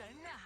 神呐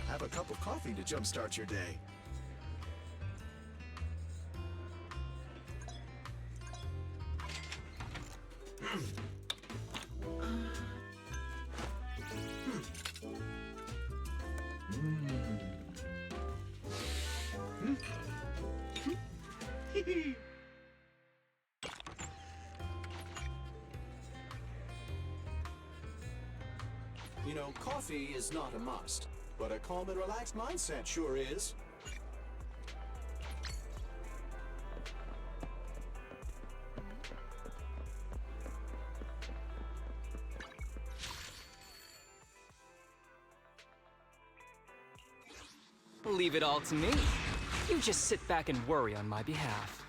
！Have a cup of coffee to jumpstart your day. You know, coffee is not a must, but a calm and relaxed mindset sure is. Leave it all to me. You just sit back and worry on my behalf.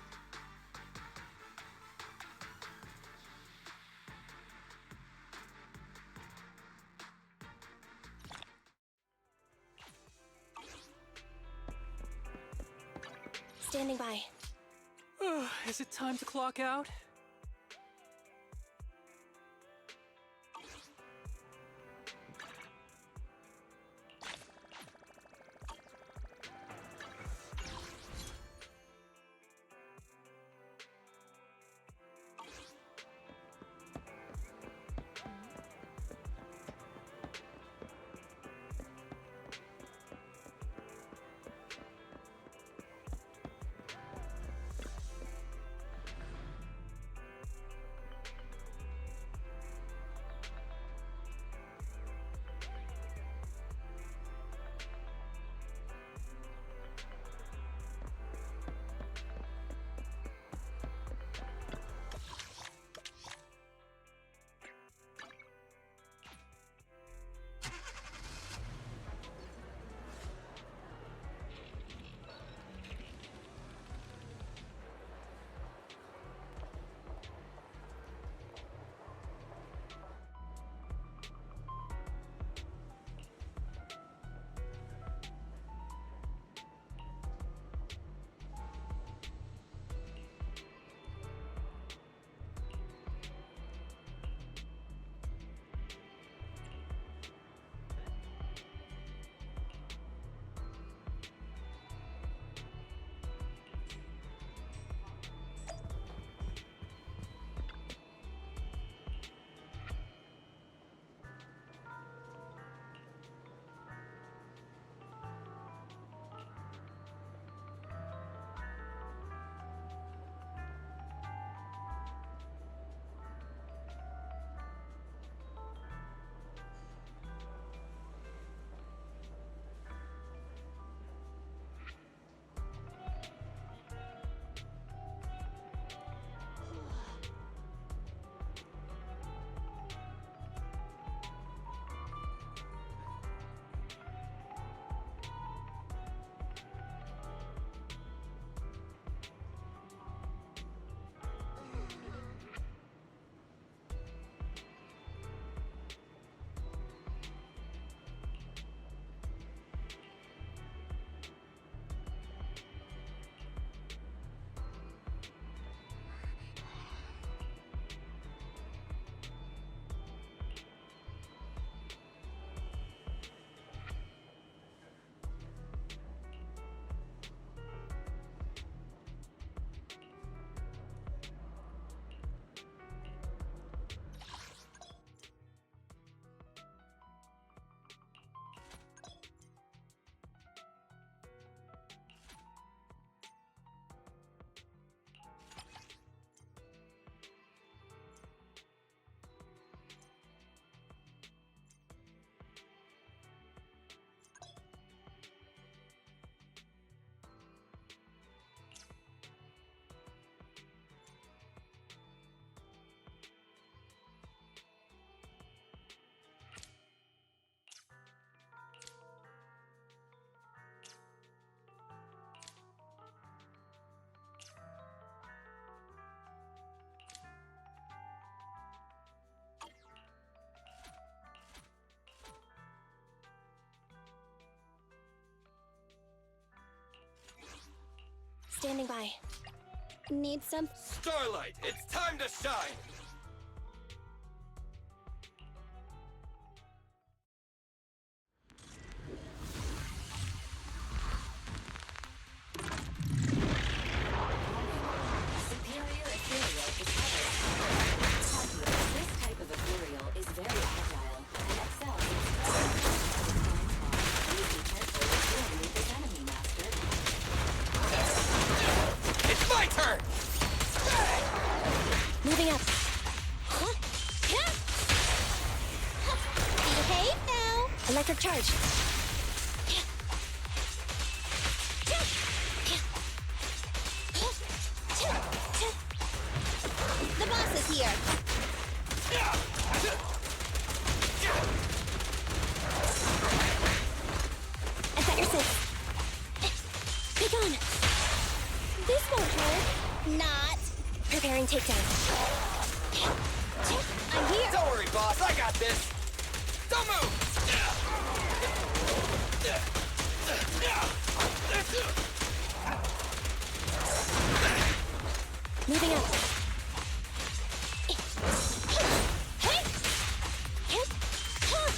Standing by. Is it time to clock out? Standing by. Need some? Starlight, it's time to shine! Superior ethereal discovered. This type of ethereal is very agile and excels in spreading. Please be careful with dealing with this enemy, Master. It's my turn! Moving up. Huh? Yeah. Behave now. Electric charge. The boss is here. I've got your six. Be gone. This won't hurt. Not. Preparing takedown. I'm here. Don't worry, boss, I got this! Don't move! Moving up. Hey! Hip! Huh!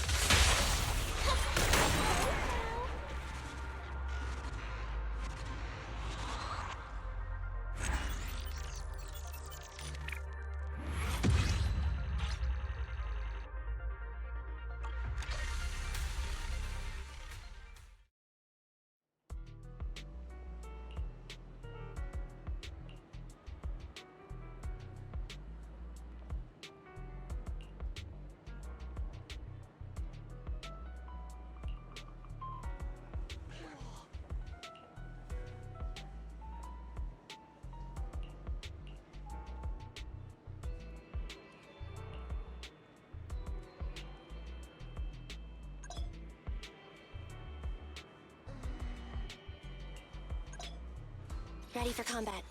Ready for combat.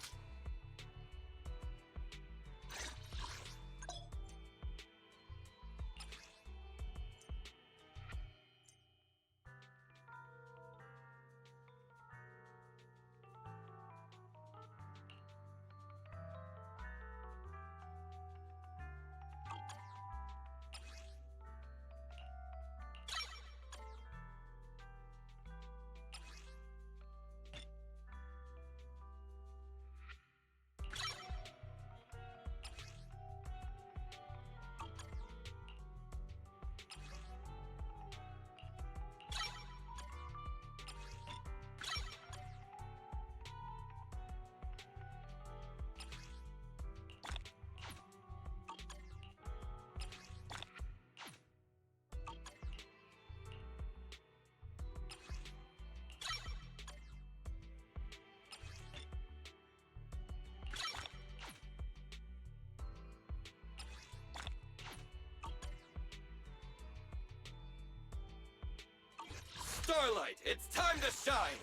Starlight, it's time to shine!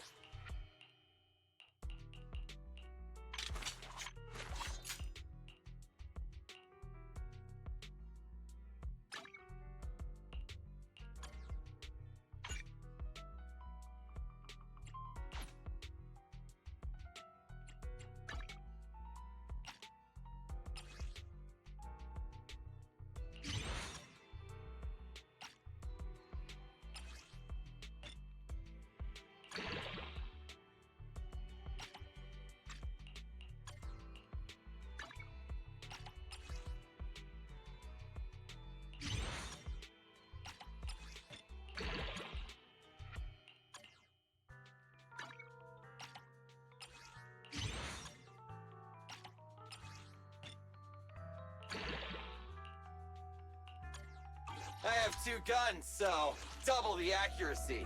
I have 2 guns, so double the accuracy.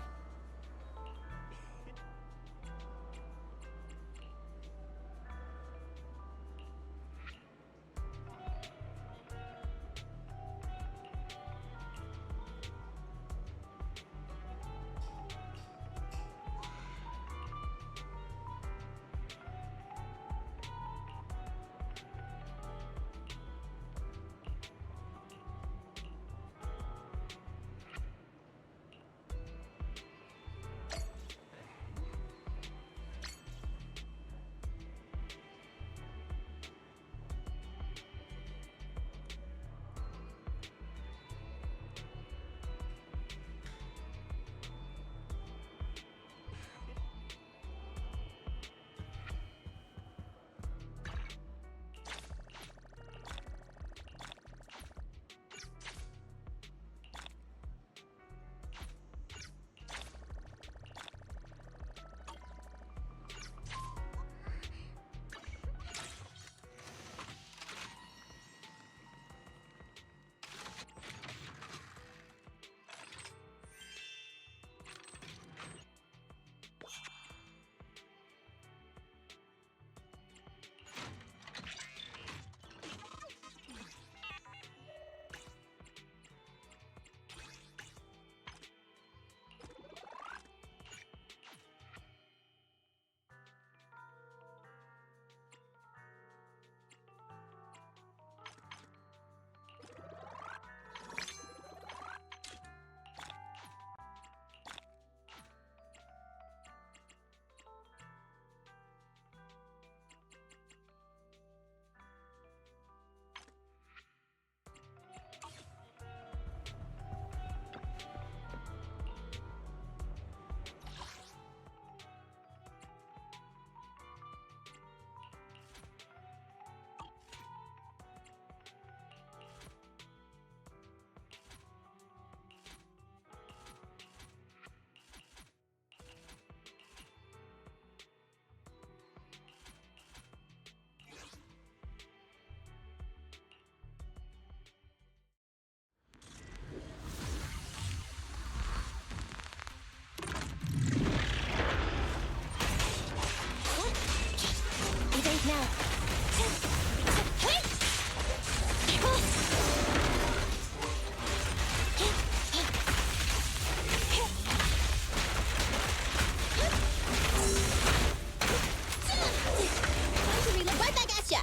Right back at ya!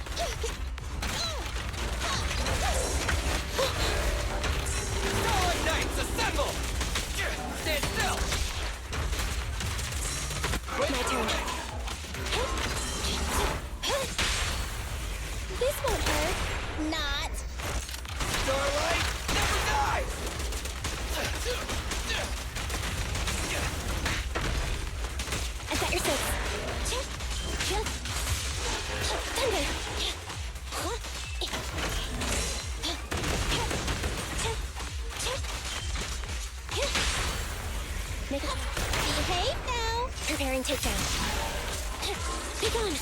Starlight Knights, assemble! Stand still! My turn. This won't hurt. Not. Starlight, never die! I've got your six. Thunder. Make it. Behave now. Preparing takedown. Be gone.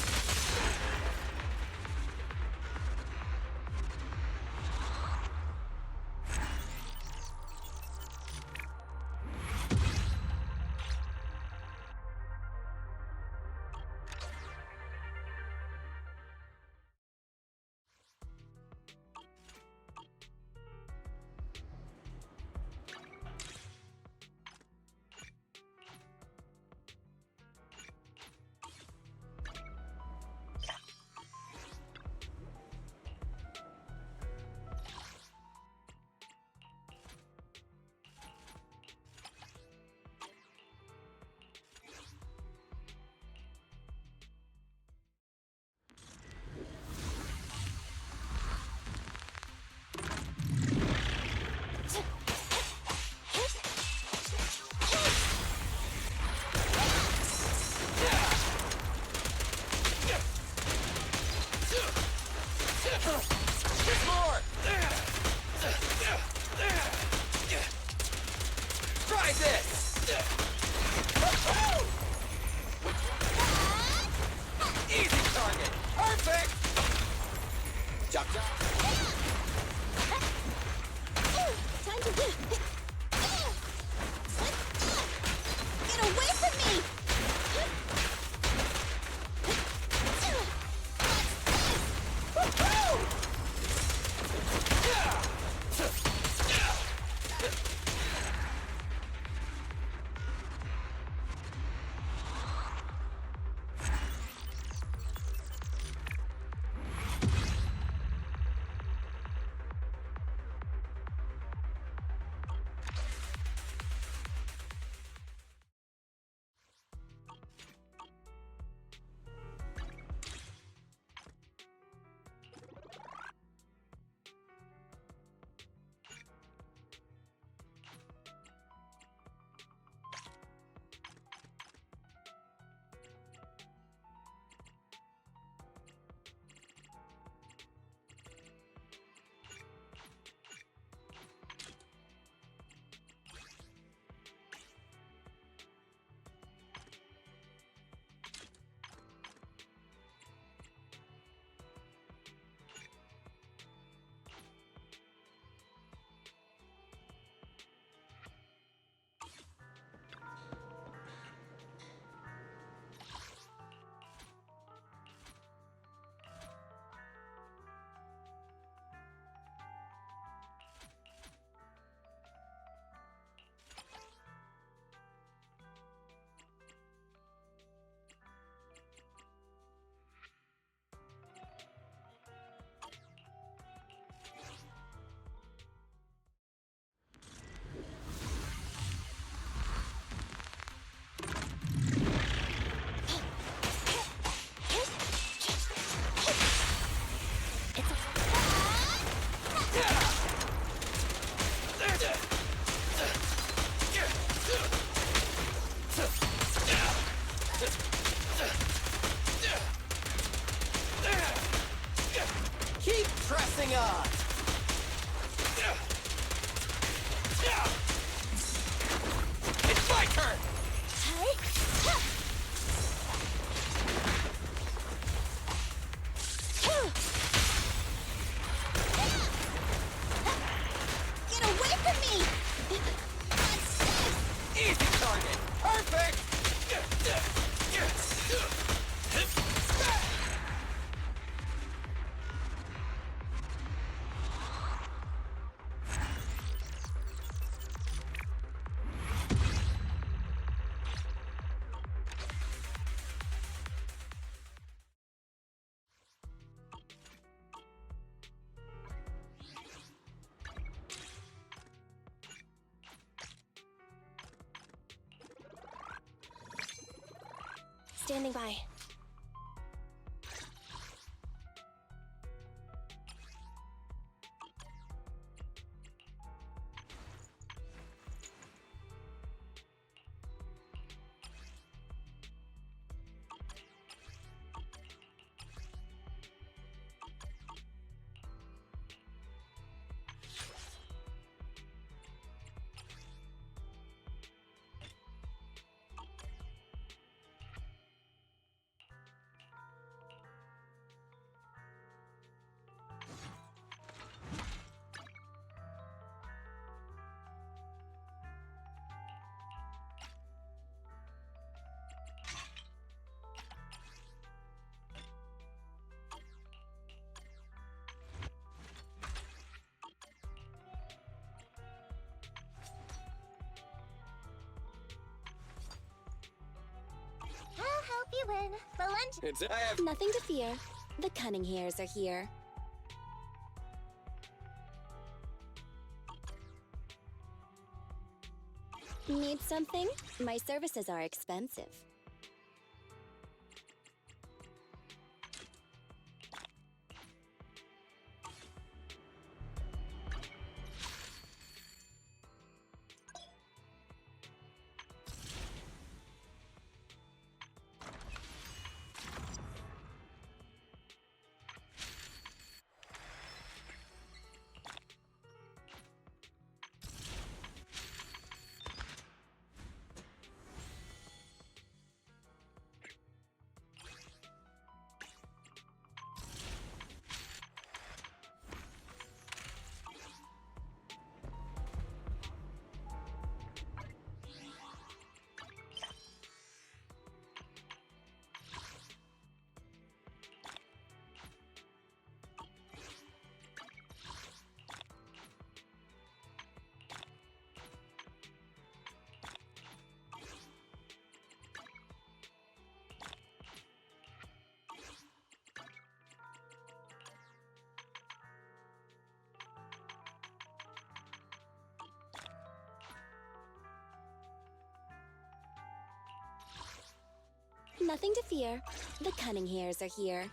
There's more! Try this! Easy target! Perfect! Chop chop! Time to get away from me! Keep pressing on! It's my turn! Get away from me! Easy target! Perfect! Standing by. I'll help you win. The lunch. I have Nothing to fear. The cunning hairs are here. Need something? My services are expensive. Nothing to fear. The cunning hairs are here.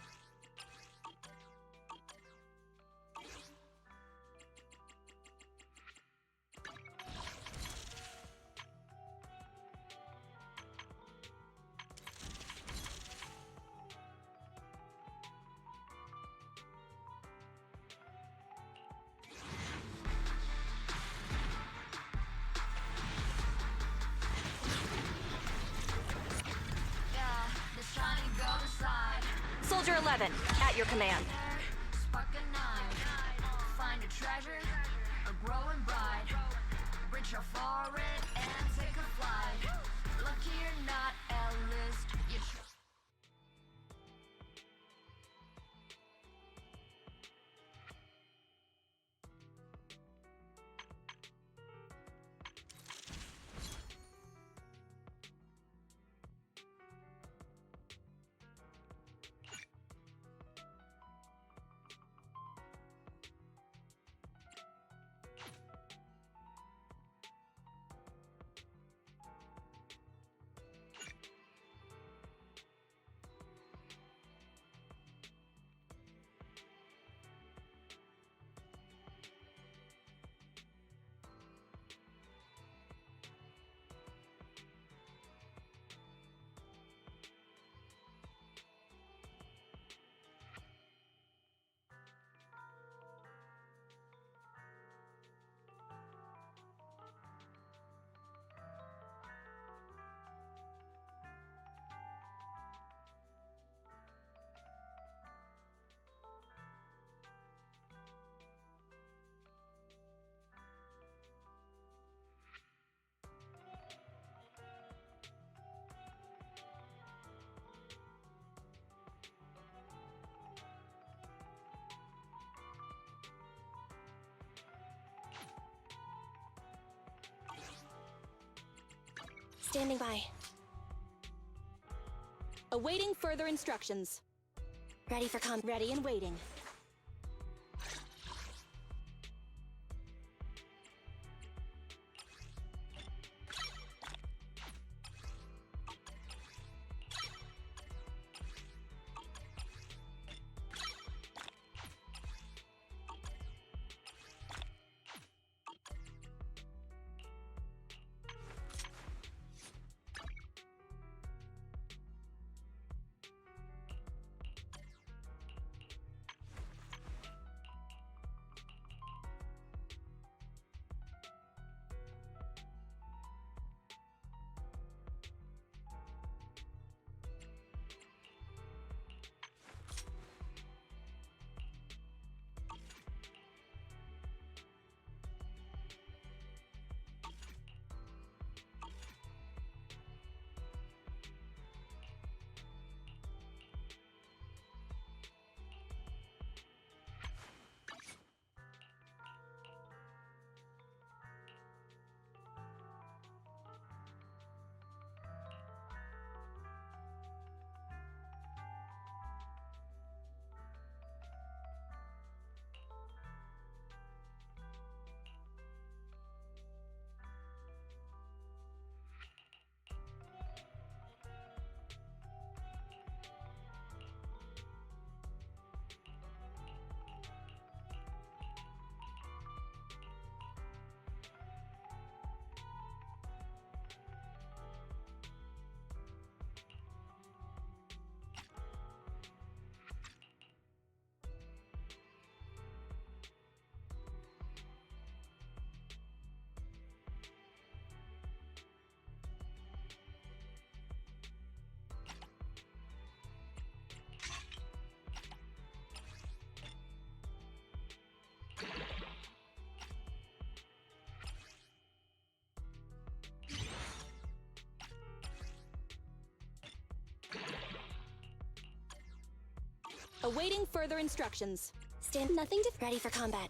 Soldier 11, at your command. Spark a knife, find a treasure, a growing bride. Reach out for it and take a flight. Lucky or not, Ellis, you Standing by. Awaiting further instructions. Ready for combat. Ready and waiting. Awaiting further instructions. Stand nothing to ready for combat.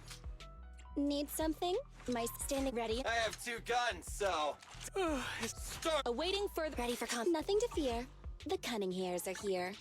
Need something? My standing ready. I have 2 guns, so start. Awaiting further ready for combat. Nothing to fear. The cunning hairs are here.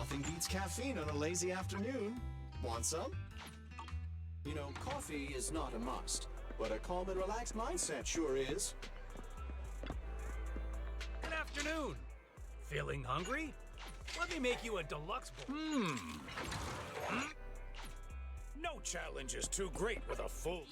Nothing beats caffeine on a lazy afternoon. Want some? You know, coffee is not a must, but a calm and relaxed mindset sure is. Good afternoon. Feeling hungry? Let me make you a deluxe bowl. No challenge is too great with a full...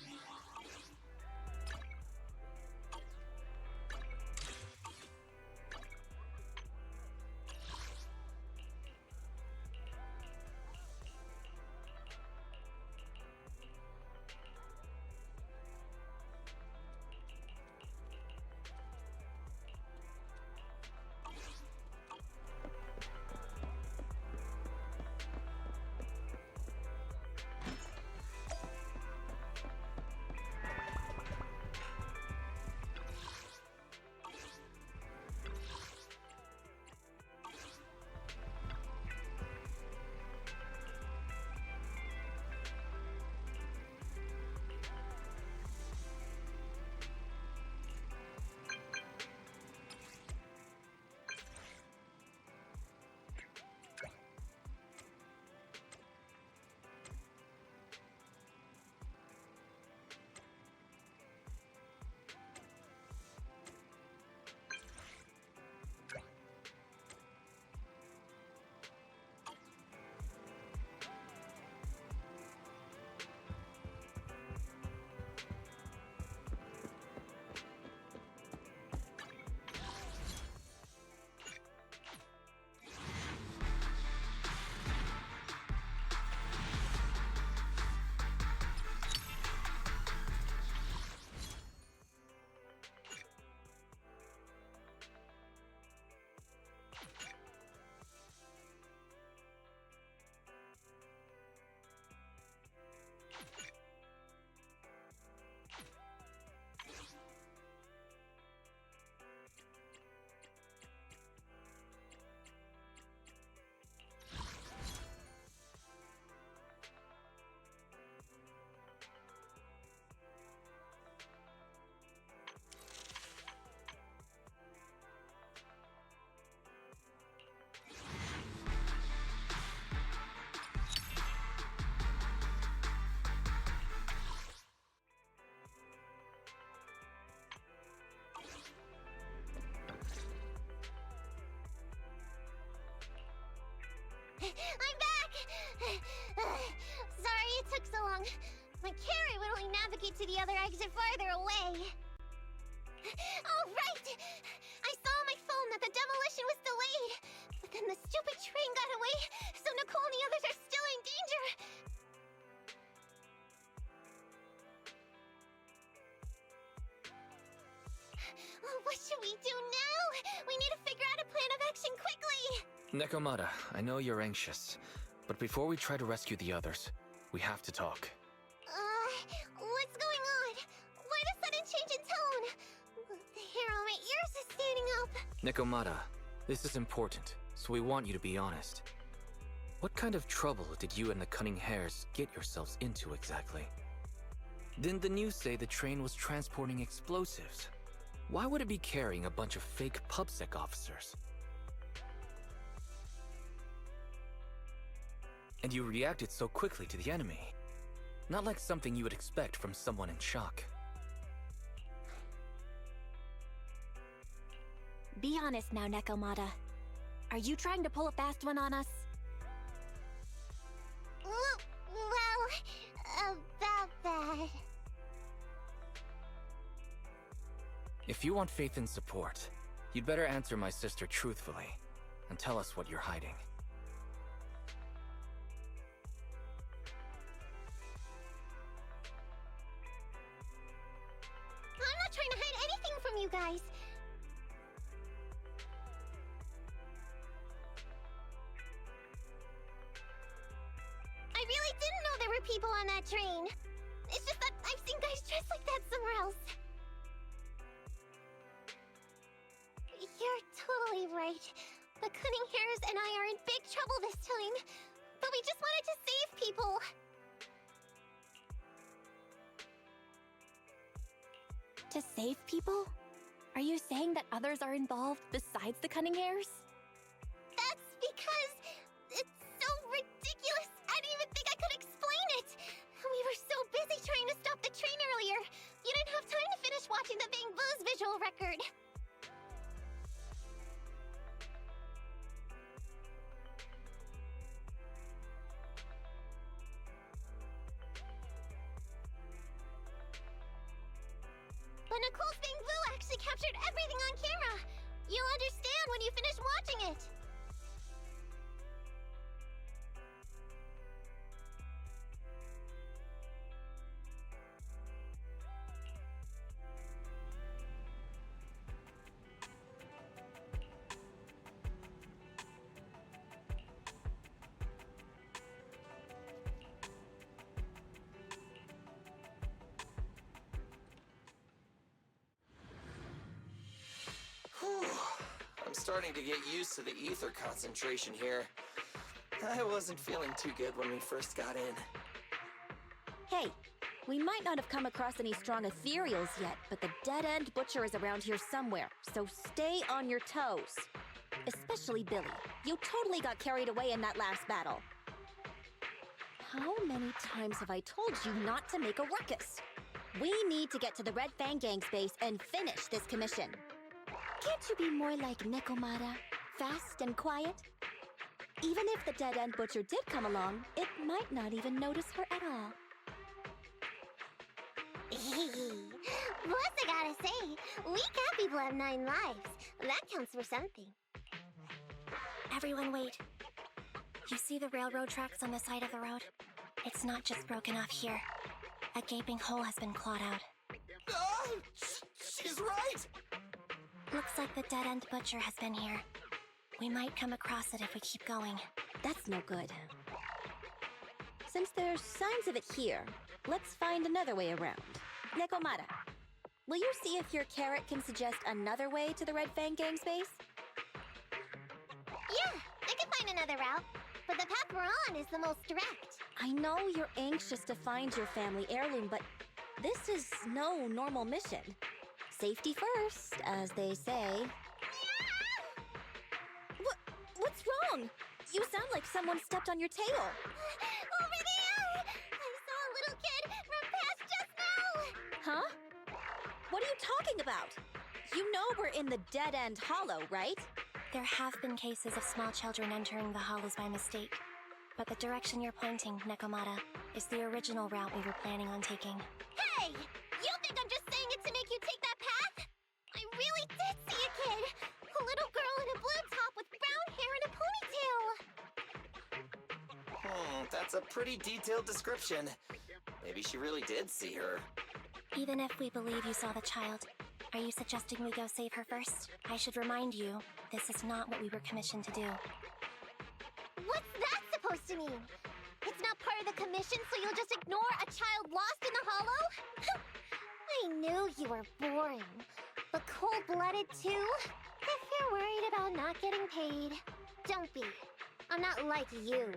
I'm back! Sorry it took so long. My carry would only navigate to the other exit farther away. Oh, right! I saw on my phone that the demolition was delayed. But then the stupid train got away, so Nicole and the others are still in danger. Oh, what should we do now? We need to figure out a plan of action quickly! Nekomata, I know you're anxious, but before we try to rescue the others, we have to talk. What's going on? Why the sudden change in tone? The hair on my ears is standing up. Nekomata, this is important, so we want you to be honest. What kind of trouble did you and the Cunning Hares get yourselves into exactly? Didn't the news say the train was transporting explosives? Why would it be carrying a bunch of fake PubSec officers? And you reacted so quickly to the enemy. Not like something you would expect from someone in shock. Be honest now, Nekomata. Are you trying to pull a fast one on us? Well, about that. If you want faith and support, you'd better answer my sister truthfully and tell us what you're hiding. I'm not trying to hide anything from you guys. I really didn't know there were people on that train. It's just that I've seen guys dressed like that somewhere else. You're totally right. The Cunning Hares and I are in big trouble this time. But we just wanted to save people. To save people? Are you saying that others are involved besides the Cunning Hares? That's because it's captured everything on camera. You'll understand when you finish watching it. Whew. I'm starting to get used to the ether concentration here. I wasn't feeling too good when we first got in. Hey, we might not have come across any strong ethereals yet, but the dead-end butcher is around here somewhere, so stay on your toes. Especially Billy. You totally got carried away in that last battle. How many times have I told you not to make a ruckus? We need to get to the Red Fang Gang's base and finish this commission. Can't you be more like Nekomata? Fast and quiet? Even if the dead-end butcher did come along, it might not even notice her at all. Plus, I gotta say, we cat people have 9 lives. That counts for something. Everyone wait. You see the railroad tracks on the side of the road? It's not just broken off here. A gaping hole has been clawed out. Oh, she's right! Looks like the dead-end butcher has been here. We might come across it if we keep going. That's no good. Since there's signs of it here, let's find another way around. Nekomata, will you see if your carrot can suggest another way to the Red Fang Gang's base? Yeah, I can find another route, but the path we're on is the most direct. I know you're anxious to find your family heirloom, but this is no normal mission. Safety first, as they say. What's wrong? You sound like someone stepped on your tail. Over there! I saw a little kid run past just now! Huh? What are you talking about? You know we're in the dead-end hollow, right? There have been cases of small children entering the hollows by mistake. But the direction you're pointing, Nekomata, is the original route we were planning on taking. Hey! You think I'm just saying it to make you take that path? I really did see a kid! A little girl in a blue top with brown hair and a ponytail! That's a pretty detailed description. Maybe she really did see her. Even if we believe you saw the child, are you suggesting we go save her first? I should remind you, this is not what we were commissioned to do. What's that supposed to mean? It's not part of the commission, so you'll just ignore a child lost in the hollow? I knew you were boring. But cold-blooded too? If you're worried about not getting paid, don't be. I'm not like you.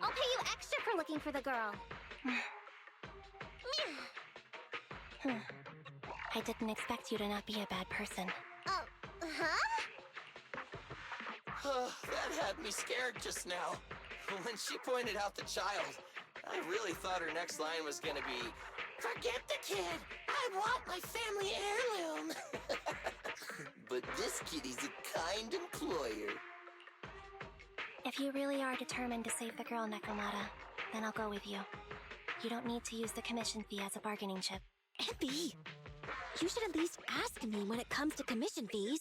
I'll pay you extra for looking for the girl. I didn't expect you to not be a bad person. Oh, huh? That had me scared just now. When she pointed out the child, I really thought her next line was gonna be, "Forget the kid! I want my family heirloom!" But this kitty's a kind employer. If you really are determined to save the girl, Nekomata, then I'll go with you. You don't need to use the commission fee as a bargaining chip. Abby, you should at least ask me when it comes to commission fees.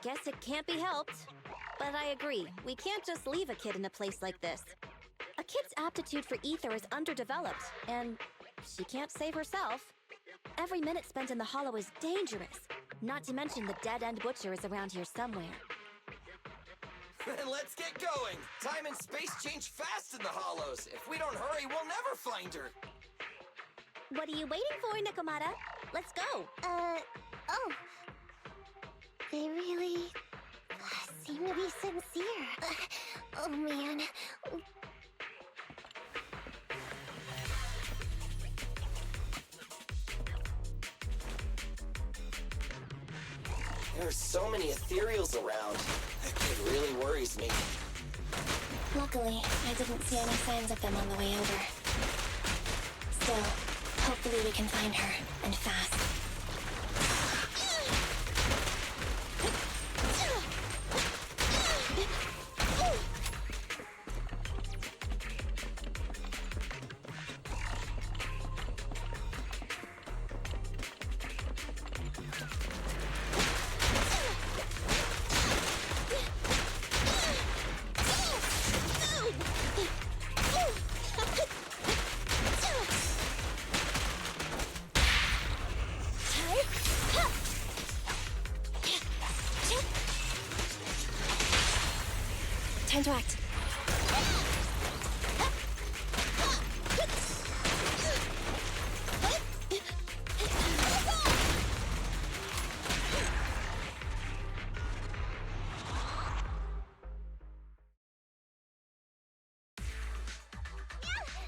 Guess it can't be helped. But I agree, we can't just leave a kid in a place like this. A kid's aptitude for ether is underdeveloped, and she can't save herself. Every minute spent in the hollow is dangerous, not to mention the dead-end butcher is around here somewhere. Then let's get going! Time and space change fast in the hollows. If we don't hurry, we'll never find her. What are you waiting for, Nekomata? Let's go! Oh. They really seem to be sincere. Oh, man. There are so many ethereals around. It really worries me. Luckily, I didn't see any signs of them on the way over. Still, hopefully we can find her, and fast. Time to act.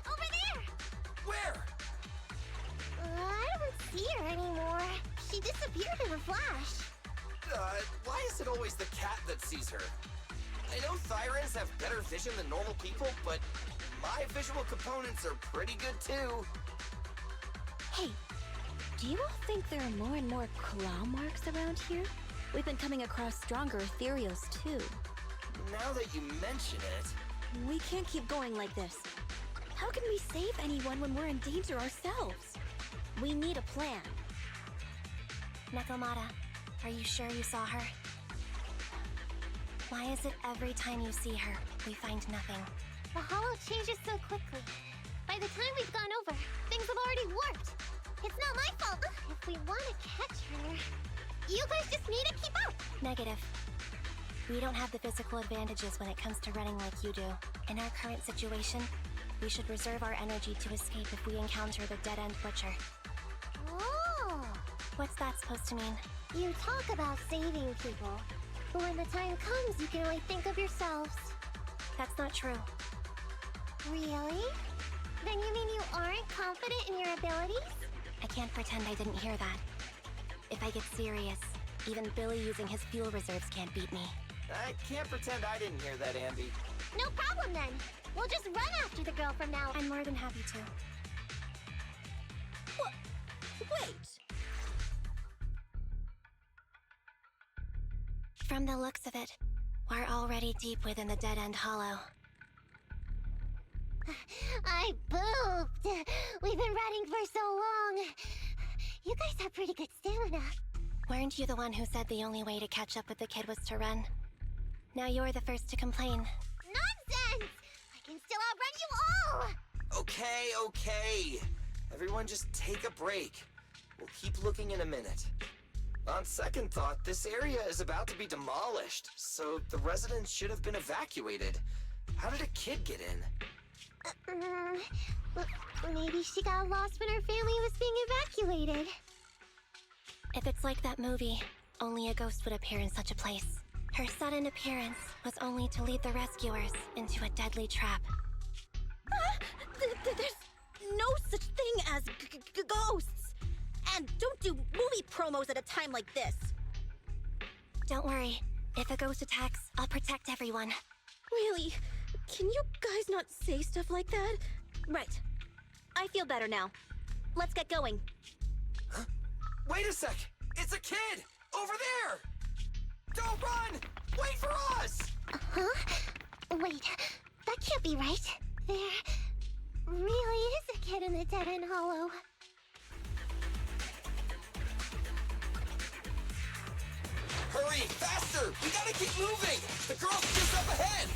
Over there! Where? I don't see her anymore. She disappeared in a flash. Why is it always the cat that sees her? I know Thyrans have better vision than normal people, but my visual components are pretty good too. Hey, do you all think there are more and more claw marks around here? We've been coming across stronger ethereals too. Now that you mention it... We can't keep going like this. How can we save anyone when we're in danger ourselves? We need a plan. Nekomata, are you sure you saw her? Why is it every time you see her, we find nothing? The hollow changes so quickly. By the time we've gone over, things have already warped. It's not my fault. If we want to catch her, you guys just need to keep up. Negative. We don't have the physical advantages when it comes to running like you do. In our current situation, we should reserve our energy to escape if we encounter the dead-end butcher. Oh! What's that supposed to mean? You talk about saving people, but when the time comes, you can only think of yourselves. That's not true. Really? Then you mean you aren't confident in your abilities? I can't pretend I didn't hear that. If I get serious, even Billy using his fuel reserves can't beat me. I can't pretend I didn't hear that, Ambi. No problem then. We'll just run after the girl from now. I'm more than happy to. What? Wait! From the looks of it, we're already deep within the dead-end hollow. I pooped. We've been running for so long. You guys have pretty good stamina. Weren't you the one who said the only way to catch up with the kid was to run? Now you're the first to complain. Nonsense! I can still outrun you all! Okay. Everyone just take a break. We'll keep looking in a minute. On second thought, this area is about to be demolished, so the residents should have been evacuated. How did a kid get in? Maybe she got lost when her family was being evacuated. If it's like that movie, only a ghost would appear in such a place. Her sudden appearance was only to lead the rescuers into a deadly trap. There's no such thing as ghosts! And don't do movie promos at a time like this! Don't worry. If a ghost attacks, I'll protect everyone. Really? Can you guys not say stuff like that? Right. I feel better now. Let's get going. Huh? Wait a sec! It's a kid! Over there! Don't run! Wait for us! Huh? Wait, that can't be right. There really is a kid in the dead-end hollow. Hurry! Faster! We gotta keep moving! The girl's just up ahead!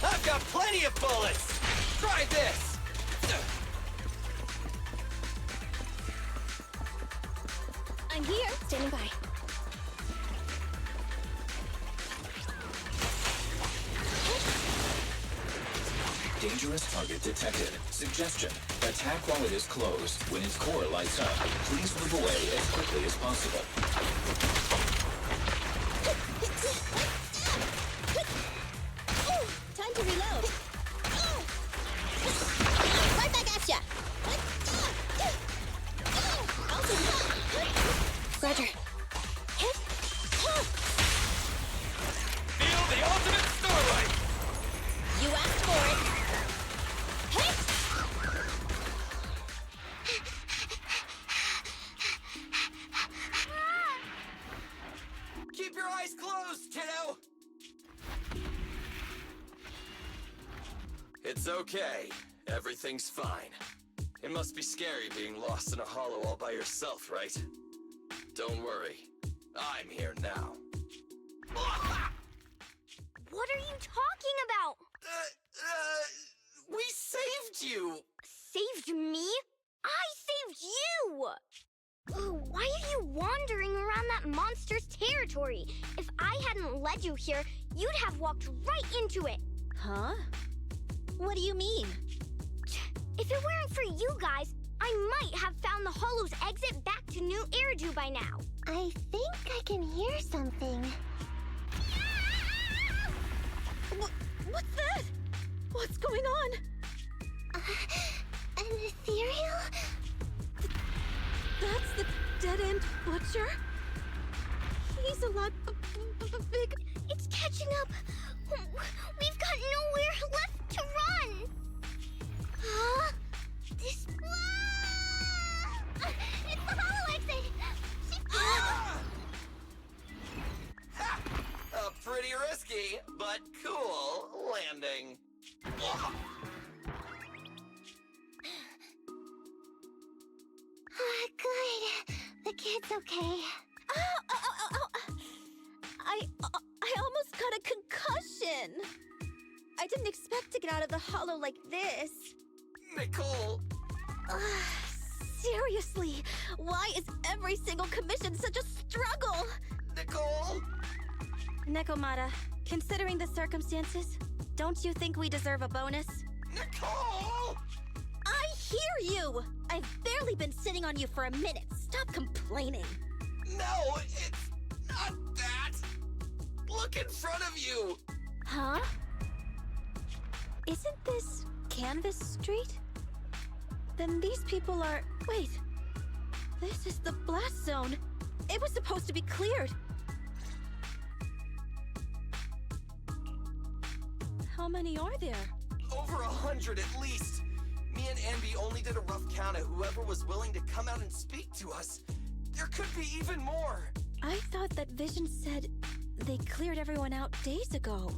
I've got plenty of bullets! Try this! I'm here. Standing by. Dangerous target detected. Suggestion. Attack while it is closed. When its core lights up, please move away as quickly as possible. Time to reload. Right back at ya. Roger. Feel the ultimate starlight! You asked for it. Keep your eyes closed, kiddo! It's okay. Everything's fine. It must be scary being lost in a hollow all by yourself, right? Don't worry. I'm here now. are you talking about? We saved you! Saved me? I saved you! Why are you wandering around that monster's territory? If I hadn't led you here, you'd have walked right into it. Huh? What do you mean? If it weren't for you guys, I might have found the Hollow's exit back to New Eridu by now. I think I can hear something. What's that? What's going on? An ethereal? That's the dead-end butcher? He's a lot big. It's catching up. We've got nowhere left to run. Huh? This... It's the Hollow exit! Ha! Pretty risky, but cool landing. Good. The kid's okay. I almost got a concussion. I didn't expect to get out of the hollow like this. Nicole! Seriously, why is every single commission such a struggle? Nicole! Nekomata, considering the circumstances, don't you think we deserve a bonus? Nicole! I hear you! I've barely been sitting on you for a minute. Stop complaining. No, it's not that! Look in front of you! Huh? Isn't this Canvas Street? Then these people are... Wait. This is the blast zone. It was supposed to be cleared. How many are there? Over 100 at least. Me and Ambi only did a rough count of whoever was willing to come out and speak to us. There could be even more. I thought that Vision said they cleared everyone out days ago.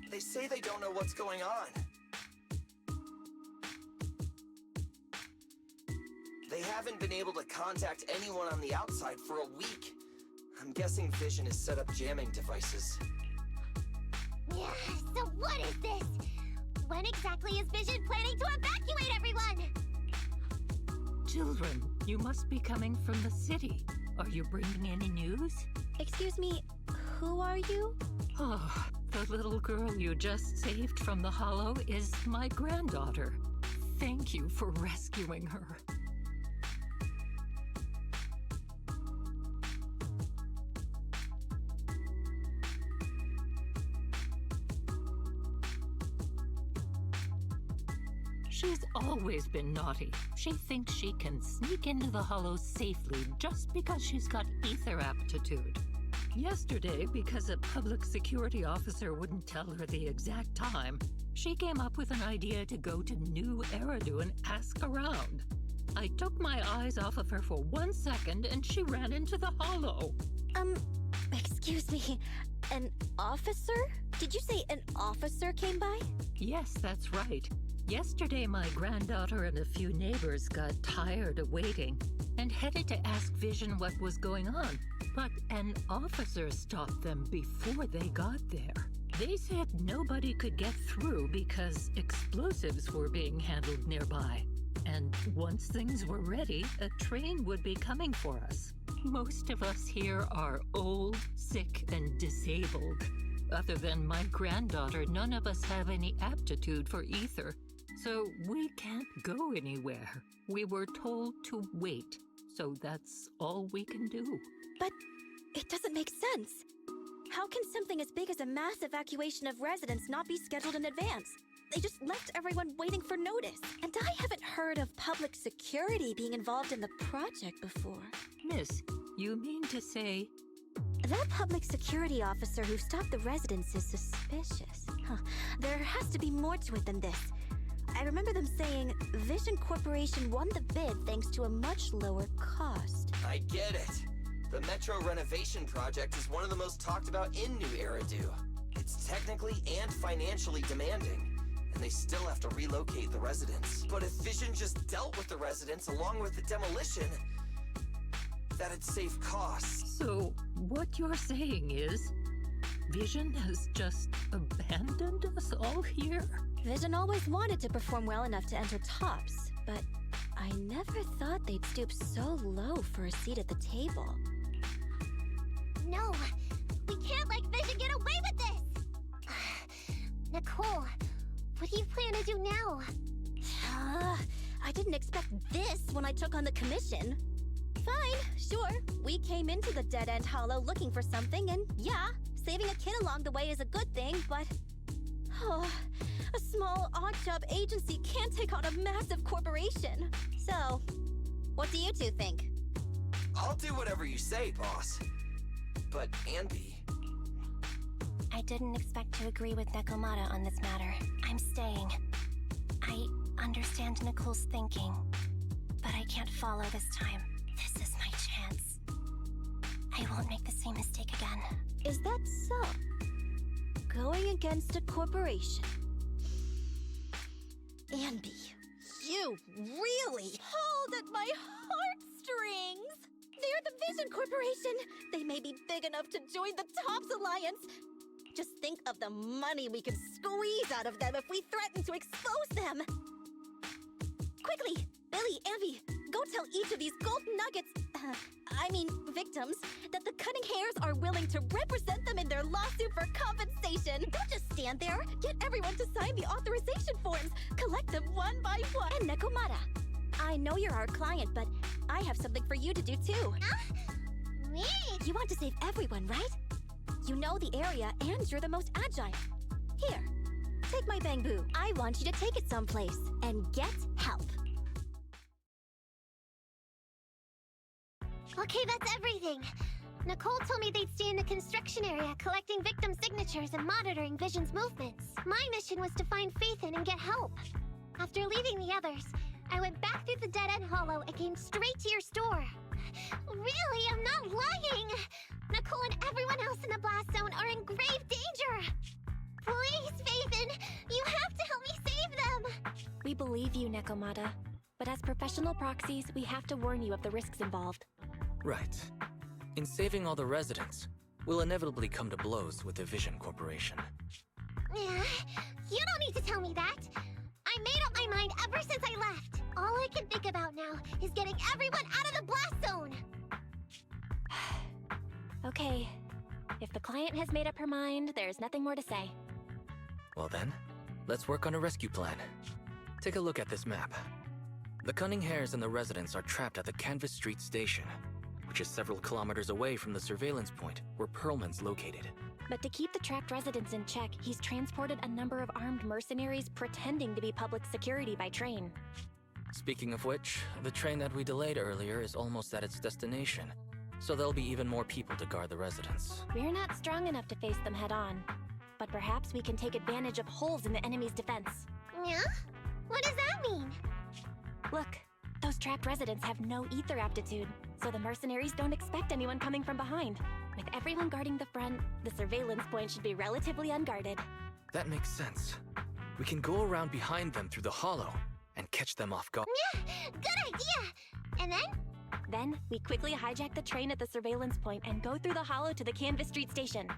They say they don't know what's going on. They haven't been able to contact anyone on the outside for a week. I'm guessing Vision has set up jamming devices. Yeah, so what is this? When exactly is Vision planning to evacuate everyone? Children, you must be coming from the city. Are you bringing any news? Excuse me, who are you? Oh, the little girl you just saved from the Hollow is my granddaughter. Thank you for rescuing her. She's always been naughty. She thinks she can sneak into the Hollow safely just because she's got ether aptitude. Yesterday, because a public security officer wouldn't tell her the exact time, she came up with an idea to go to New Eridu and ask around. I took my eyes off of her for 1 second and she ran into the Hollow. Excuse me, an officer? Did you say an officer came by? Yes, that's right. Yesterday, my granddaughter and a few neighbors got tired of waiting and headed to ask Vision what was going on. But an officer stopped them before they got there. They said nobody could get through because explosives were being handled nearby. And once things were ready, a train would be coming for us. Most of us here are old, sick, and disabled. Other than my granddaughter, none of us have any aptitude for ether. So we can't go anywhere. We were told to wait. So that's all we can do. But it doesn't make sense. How can something as big as a mass evacuation of residents not be scheduled in advance? They just left everyone waiting for notice. And I haven't heard of public security being involved in the project before. Miss, you mean to say... That public security officer who stopped the residents is suspicious. There has to be more to it than this. I remember them saying Vision Corporation won the bid thanks to a much lower cost. I get it. The Metro renovation project is one of the most talked about in New Eridu. It's technically and financially demanding, and they still have to relocate the residents. But if Vision just dealt with the residents along with the demolition, that'd save costs. So, what you're saying is, Vision has just abandoned us all here? Vision always wanted to perform well enough to enter tops, but I never thought they'd stoop so low for a seat at the table. No, we can't let Vision get away with this! Nicole, what do you plan to do now? I didn't expect this when I took on the commission. Fine, sure. We came into the dead-end hollow looking for something, and yeah, saving a kid along the way is a good thing, but... a small odd-job agency can't take on a massive corporation. So, what do you two think? I'll do whatever you say, boss. But Anby... I didn't expect to agree with Nekomata on this matter. I'm staying. I understand Nicole's thinking, but I can't follow this time. This is my chance. I won't make the same mistake again. Is that so? Going against a corporation. Anby, you really pulled at my heartstrings! They're the Vision Corporation! They may be big enough to join the Tops Alliance! Just think of the money we could squeeze out of them if we threaten to expose them! Quickly! Billy, Anby, go tell each of these gold nuggets, victims, that the Cunning Hairs are willing to represent them in their lawsuit for compensation. Don't just stand there. Get everyone to sign the authorization forms. Collect them one by one. And Nekomata, I know you're our client, but I have something for you to do too. Me? You want to save everyone, right? You know the area, and you're the most agile. Here, take my bamboo. I want you to take it someplace and get help. Okay, that's everything. Nicole told me they'd stay in the construction area, collecting victim signatures and monitoring Vision's movements. My mission was to find Faithin and get help. After leaving the others, I went back through the dead-end hollow and came straight to your store. Really, I'm not lying! Nicole and everyone else in the blast zone are in grave danger! Please, Faithin, you have to help me save them! We believe you, Nekomata. But as professional proxies, we have to warn you of the risks involved. Right. In saving all the residents, we'll inevitably come to blows with the Vision Corporation. You don't need to tell me that! I made up my mind ever since I left! All I can think about now is getting everyone out of the blast zone! Okay. If the client has made up her mind, there's nothing more to say. Well then, let's work on a rescue plan. Take a look at this map. The Cunning Hairs and the residents are trapped at the Canvas Street station, which is several kilometers away from the surveillance point where Perlman's located. But to keep the trapped residents in check, he's transported a number of armed mercenaries pretending to be public security by train. Speaking of which, the train that we delayed earlier is almost at its destination, so there'll be even more people to guard the residents. We're not strong enough to face them head-on, but perhaps we can take advantage of holes in the enemy's defense. Yeah? What does that mean? Look, those trapped residents have no ether aptitude, so the mercenaries don't expect anyone coming from behind. With everyone guarding the front, the surveillance point should be relatively unguarded. That makes sense. We can go around behind them through the hollow and catch them off guard. Yeah, good idea! And then? Then, we quickly hijack the train at the surveillance point and go through the hollow to the Canvas Street station.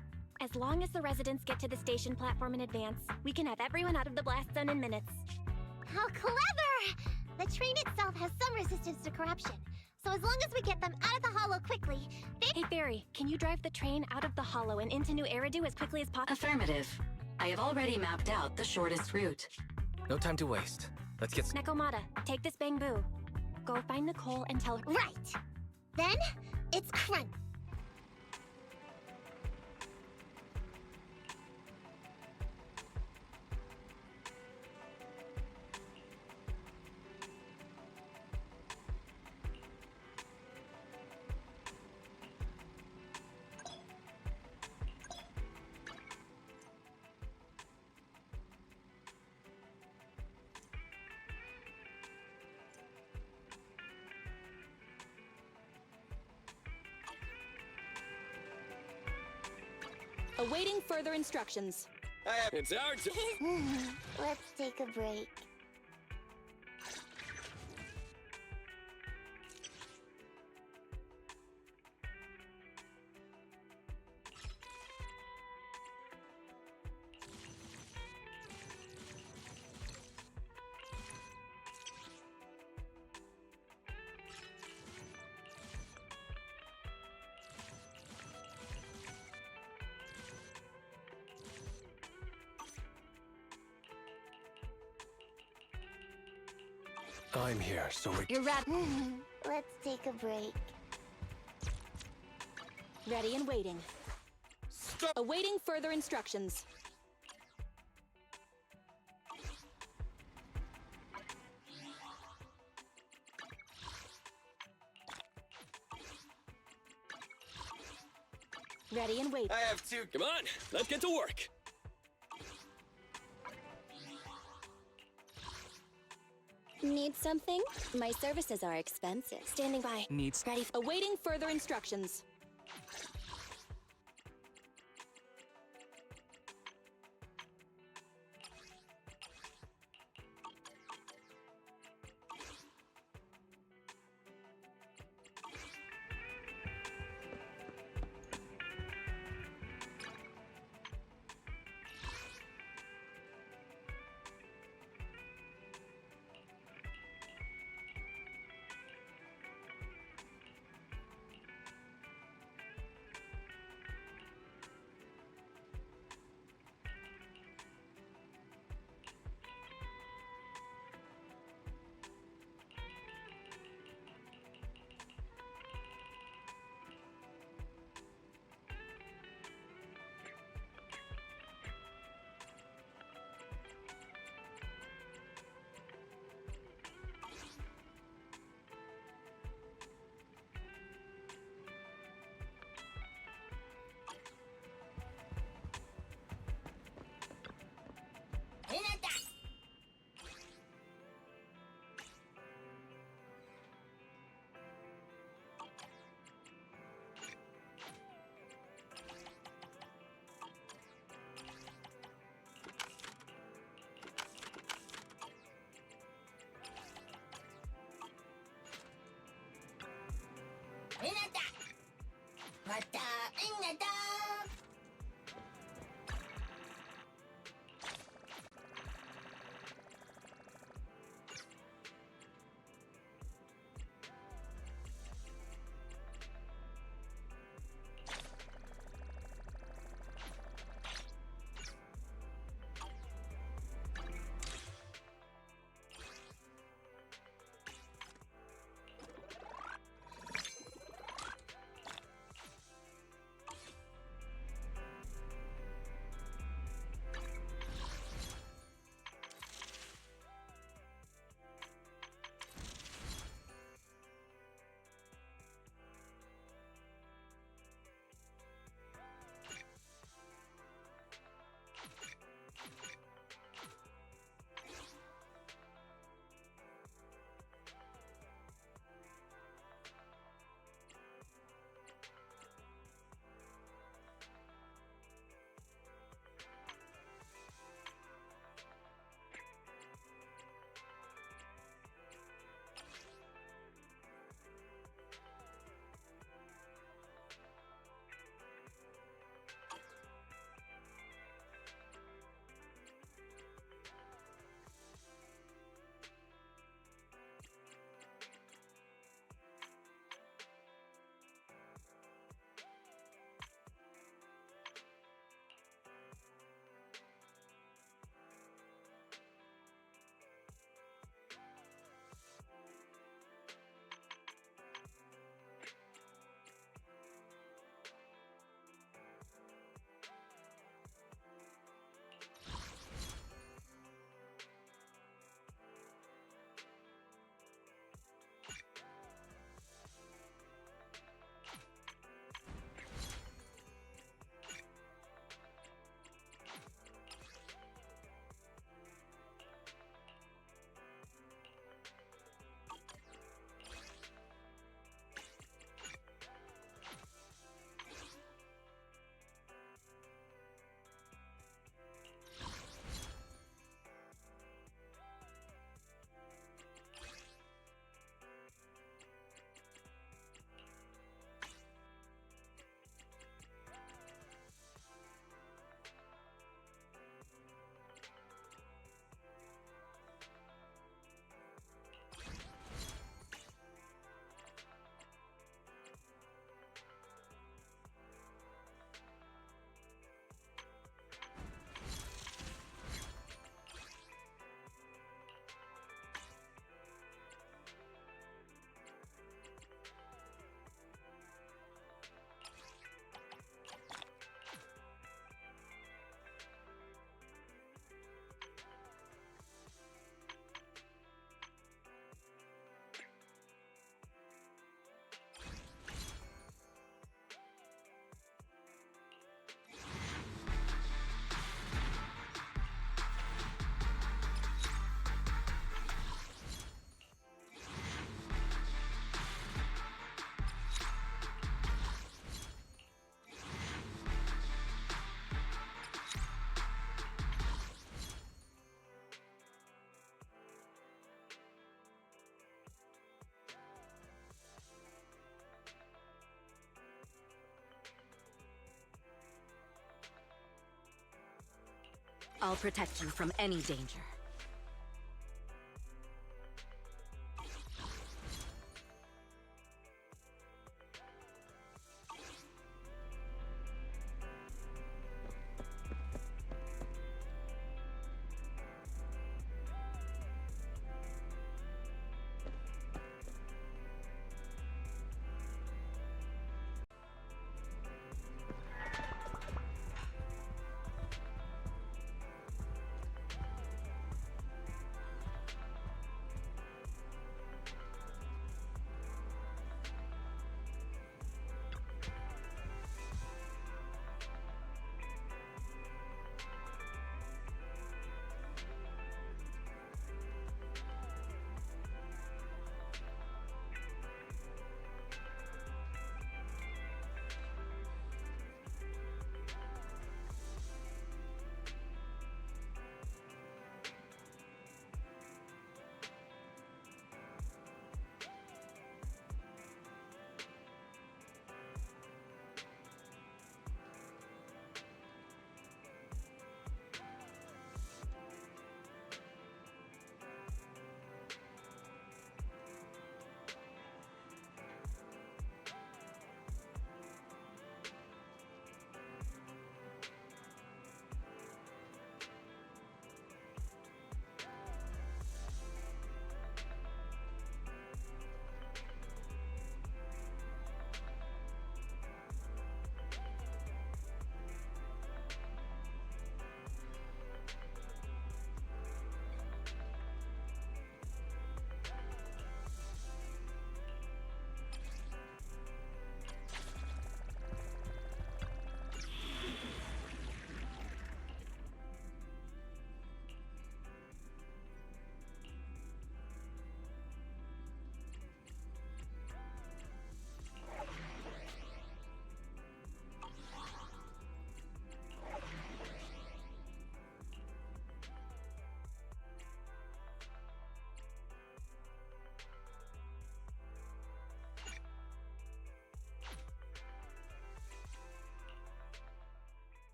As long as the residents get to the station platform in advance, we can have everyone out of the blast zone in minutes. How clever! The train itself has some resistance to corruption, so as long as we get them out of the hollow quickly, Hey Fairy, can you drive the train out of the hollow and into New Eridu as quickly as possible? Affirmative. I have already mapped out the shortest route. No time to waste. Let's get... Nekomata, take this bamboo. Go find Nicole and tell her. Right! Then, it's crunch. Awaiting further instructions. It's our turn. Let's take a break. I'm here, so we... You're Let's take a break. ready and waiting. Stop! Awaiting further instructions. Ready and waiting. I have two... Come on, let's get to work. Need something? My services are expensive. Standing by. Needs... Ready. Awaiting further instructions. I'll protect you from any danger.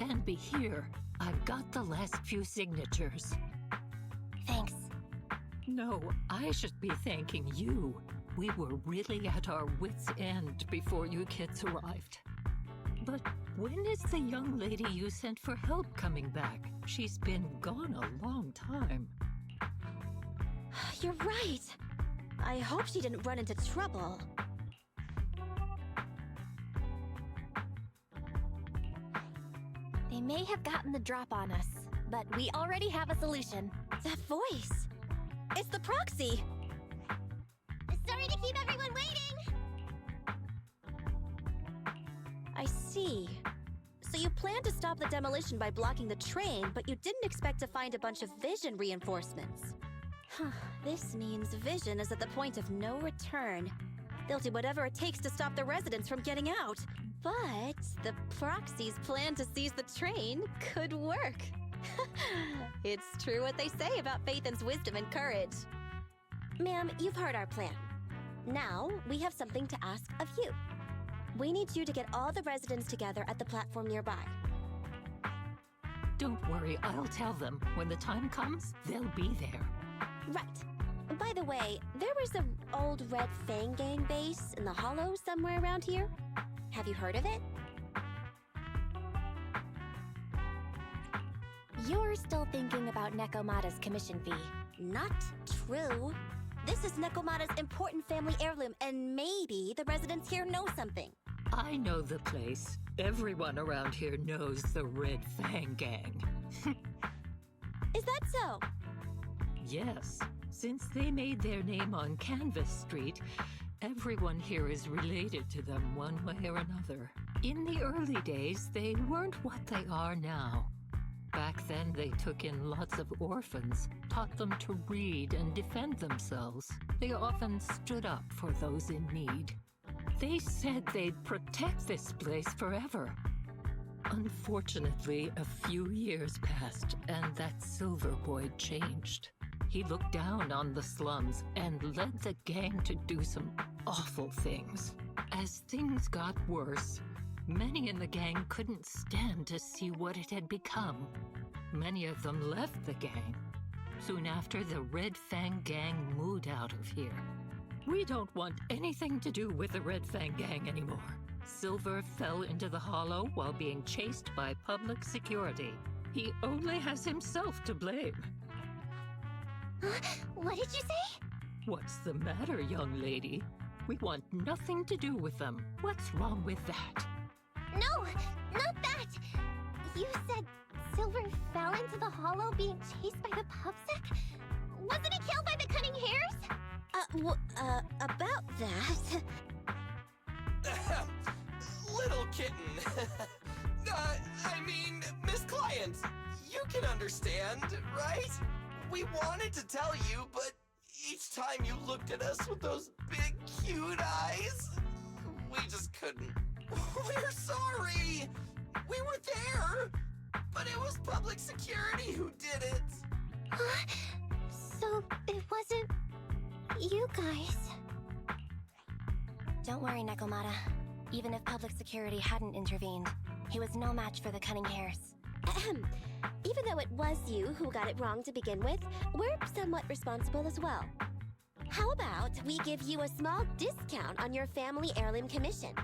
And be here. I've got the last few signatures. Thanks. No, I should be thanking you. We were really at our wits' end before you kids arrived. But when is the young lady you sent for help coming back? She's been gone a long time. You're right. I hope she didn't run into trouble. They may have gotten the drop on us, but we already have a solution. That voice! It's the proxy! Sorry to keep everyone waiting! I see. So you planned to stop the demolition by blocking the train, but you didn't expect to find a bunch of vision reinforcements. This means vision is at the point of no return. They'll do whatever it takes to stop the residents from getting out. But the proxy's plan to seize the train could work. It's true what they say about Phaethon's wisdom and courage. Ma'am, you've heard our plan. Now, we have something to ask of you. We need you to get all the residents together at the platform nearby. Don't worry, I'll tell them. When the time comes, they'll be there. Right. By the way, there was an old Red Fang Gang base in the hollow somewhere around here. Have you heard of it? You're still thinking about Nekomata's commission fee. Not true. This is Nekomata's important family heirloom, and maybe the residents here know something. I know the place. Everyone around here knows the Red Fang Gang. Is that so? Yes. Since they made their name on Canvas Street, everyone here is related to them one way or another. In the early days, they weren't what they are now. Back then, they took in lots of orphans, taught them to read and defend themselves. They often stood up for those in need. They said they'd protect this place forever. Unfortunately, a few years passed, and that silver boy changed. He looked down on the slums and led the gang to do some awful things. As things got worse, many in the gang couldn't stand to see what it had become. Many of them left the gang. Soon after, the Red Fang Gang moved out of here. We don't want anything to do with the Red Fang Gang anymore. Silver fell into the hollow while being chased by public security. He only has himself to blame. What did you say? What's the matter, young lady? We want nothing to do with them. What's wrong with that? No, not that! You said Silver fell into the hollow being chased by the Pubsec? Wasn't he killed by the Cunning Hares? About that... Little kitten. I mean, Miss Client, you can understand, right? We wanted to tell you, but each time you looked at us with those big, cute eyes, we just couldn't. We're sorry. We were there, but it was public security who did it. So it wasn't you guys. Don't worry, Nekomata. Even if public security hadn't intervened, he was no match for the Cunning Hares. Ahem. Even though it was you who got it wrong to begin with, we're somewhat responsible as well. How about we give you a small discount on your family heirloom commission?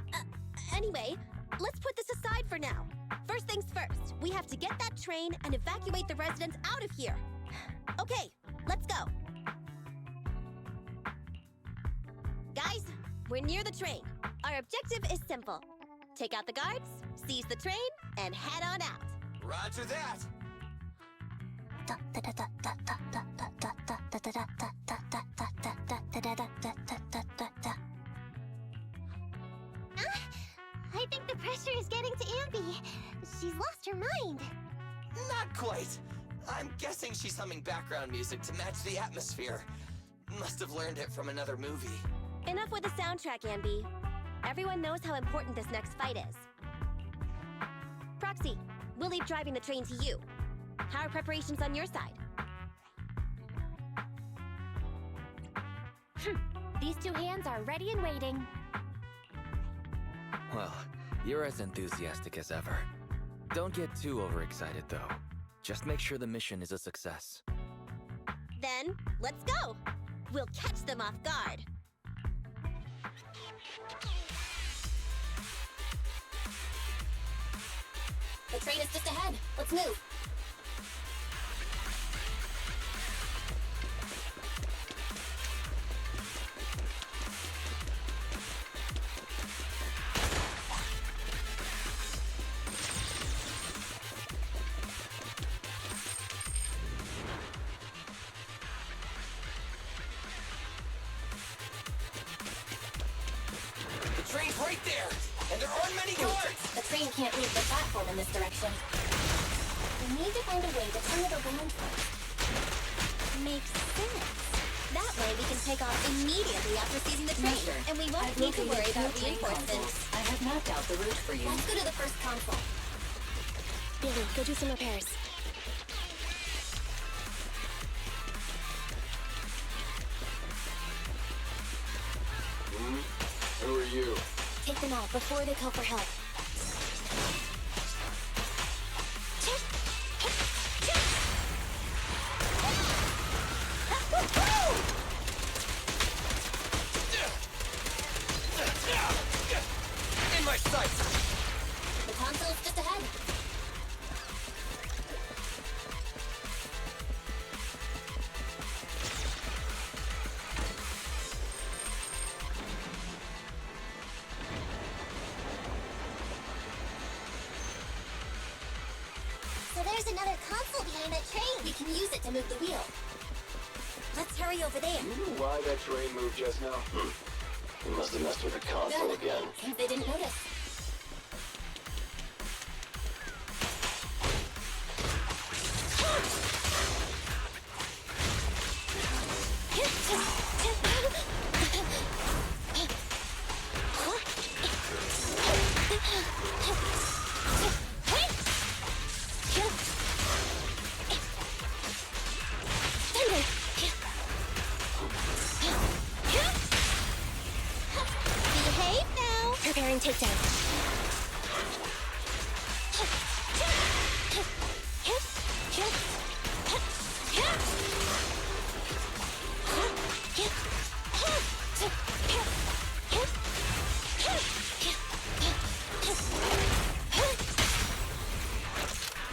Anyway, let's put this aside for now. First things first, we have to get that train and evacuate the residents out of here. Okay, let's go. Guys, we're near the train. Our objective is simple. Take out the guards, seize the train, and head on out. Roger that. I think the pressure is getting to Ambi. She's lost her mind. Not quite. I'm guessing she's humming background music to match the atmosphere. Must have learned it from another movie. Enough with the soundtrack, Ambi. Everyone knows how important this next fight is. Proxy, we'll leave driving the train to you. How are preparations on your side? These two hands are ready and waiting. Well, you're as enthusiastic as ever. Don't get too overexcited, though. Just make sure the mission is a success. Then, let's go! We'll catch them off guard. The train is just ahead. Let's move. The train's right there, and there aren't many guards. The train can't leave the platform in this direction. We need to find a way to turn it around first. Makes sense. That way we can take off immediately after seizing the train, Master, and we won't I've need to located worry two about train reinforcements. consoles. I have mapped out the route for you. Let's go to the first console. Billy, go do some repairs. Who are you? Take them out before they call for help. In my sights. The console's just ahead. So there's another console behind that train. We can use it to move the wheel. Let's hurry over there. You know why that train moved just now? You must have messed with the console again. Since they didn't notice. takedown.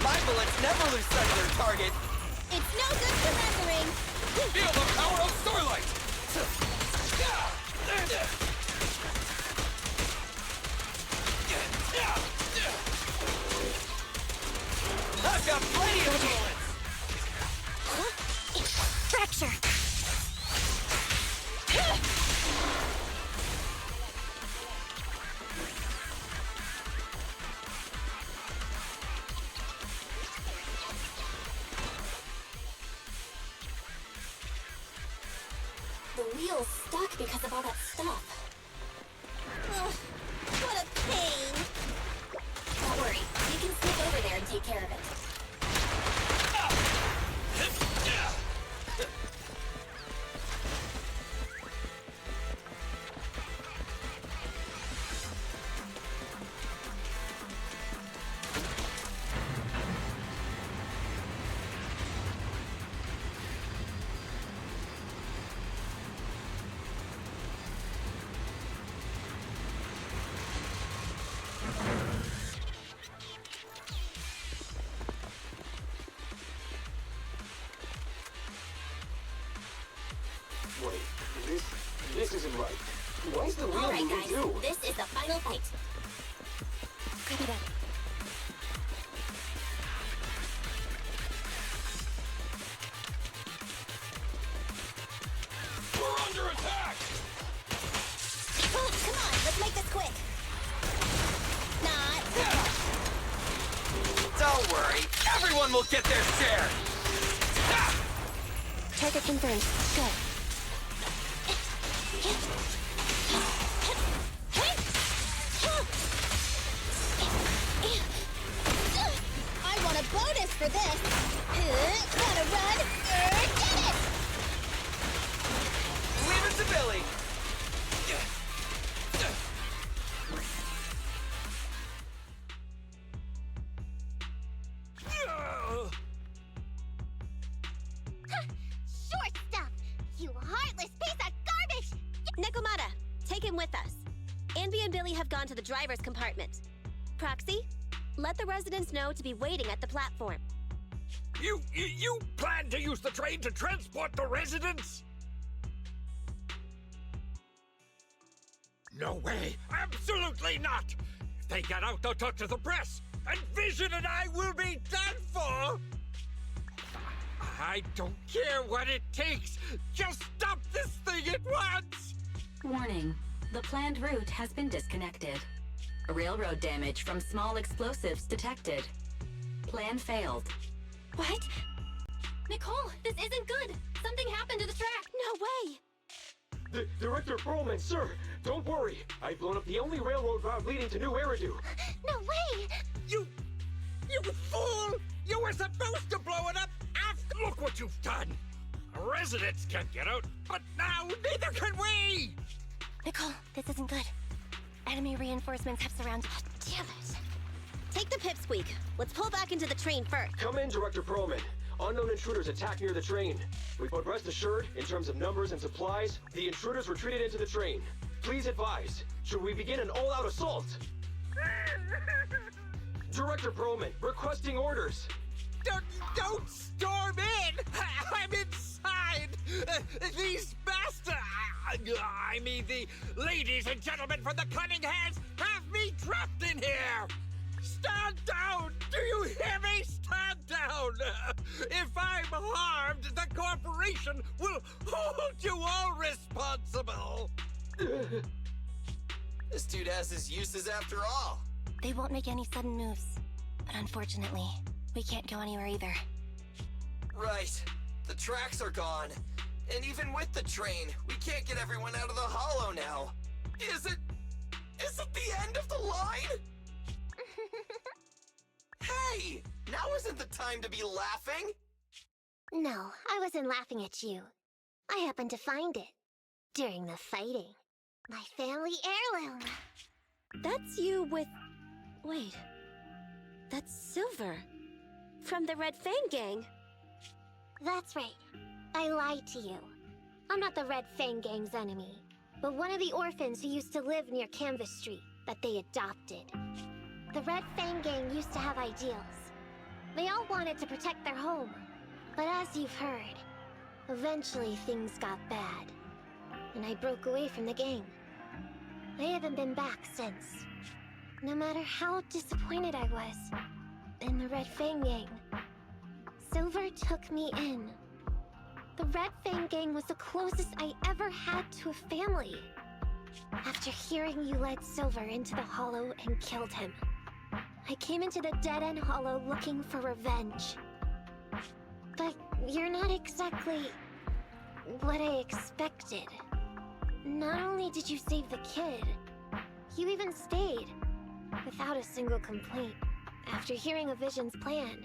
My bullets never lose sight of their target. It's no good surrendering. Feel the power of Starlight! I've got plenty of bullets! Fracture. The wheel's stuck because of all that stuff. Ugh, what a pain. Don't worry, we can sneak over there and take care of it. Wait, this isn't right. Why is the wheel Alright moving guys, too? this is the final fight. Copy that. We're under attack! Come on, let's make this quick. Not. Don't worry, everyone will get their share! Target confirmed. Go. I want a bonus for this. Gotta run. Get it. Leave it to Billy! Short stuff! You heartless piece of garbage! Nekomata, take him with us. Anby and Billy have gone to the driver's compartment. Proxy, let the residents know to be waiting at the platform. You plan to use the train to transport the residents? No way! Absolutely not! If they get out, they'll talk to the press, and Vision and I will be done for! I don't care what it takes! Just stop this thing at once! Warning. The planned route has been disconnected. Railroad damage from small explosives detected. Plan failed. What? Nicole, this isn't good! Something happened to the track! No way! Director Perlman, sir, don't worry. I've blown up the only railroad route leading to New Eridu. No way! You fool! You were supposed to blow it up after. Look what you've done! Residents can't get out, but now neither can we! Nicole, this isn't good. Enemy reinforcements have surrounded. Damn it. Take the pipsqueak. Let's pull back into the train first. Come in, Director Perlman. Unknown intruders attack near the train. But rest assured, in terms of numbers and supplies, the intruders retreated into the train. Please advise, should we begin an all-out assault? Director Perlman, requesting orders. Don't storm in! I'm inside! These bastards! I mean, the ladies and gentlemen from the Cunning Hands have me trapped in here! Stand down! Do you hear me? Stand down! If I'm harmed, the corporation will hold you all responsible! This dude has his uses after all. They won't make any sudden moves. But unfortunately, we can't go anywhere either. Right. The tracks are gone. And even with the train, we can't get everyone out of the hollow now. Is it the end of the line? Hey! Now isn't the time to be laughing! No, I wasn't laughing at you. I happened to find it. During the fighting. My family heirloom. That's you with... Wait. That's Silver. From the Red Fang Gang. That's right. I lied to you. I'm not the Red Fang Gang's enemy, but one of the orphans who used to live near Canvas Street that they adopted. The Red Fang Gang used to have ideals. They all wanted to protect their home. But as you've heard, eventually things got bad. And I broke away from the gang. I haven't been back since. No matter how disappointed I was in the Red Fang Gang, Silver took me in. The Red Fang Gang was the closest I ever had to a family. After hearing you led Silver into the Hollow and killed him, I came into the Dead-End Hollow looking for revenge. But you're not exactly what I expected. Not only did you save the kid, you even stayed, without a single complaint, after hearing of Vision's plan.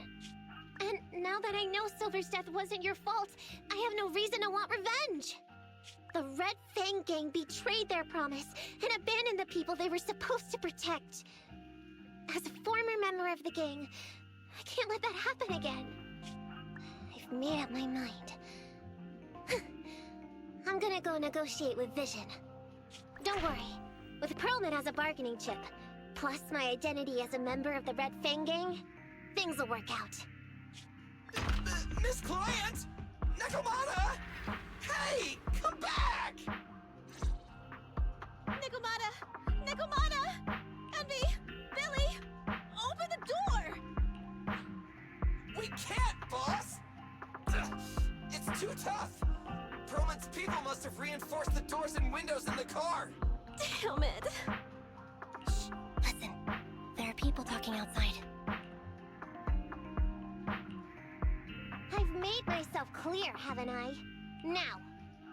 And now that I know Silver's death wasn't your fault, I have no reason to want revenge! The Red Fang Gang betrayed their promise and abandoned the people they were supposed to protect. As a former member of the gang, I can't let that happen again. I've made up my mind. I'm gonna go negotiate with Vision. Don't worry. With Pearlman as a bargaining chip, plus my identity as a member of the Red Fang Gang, things will work out. Miss Client! Nekomata! Hey, come back! Nekomata! Nekomata! Envy! Billy! Open the door! We can't, boss! It's too tough! Perlman's people must have reinforced the doors and windows in the car! Damn it! Shh, listen. There are people talking outside. I've made myself clear, haven't I? Now,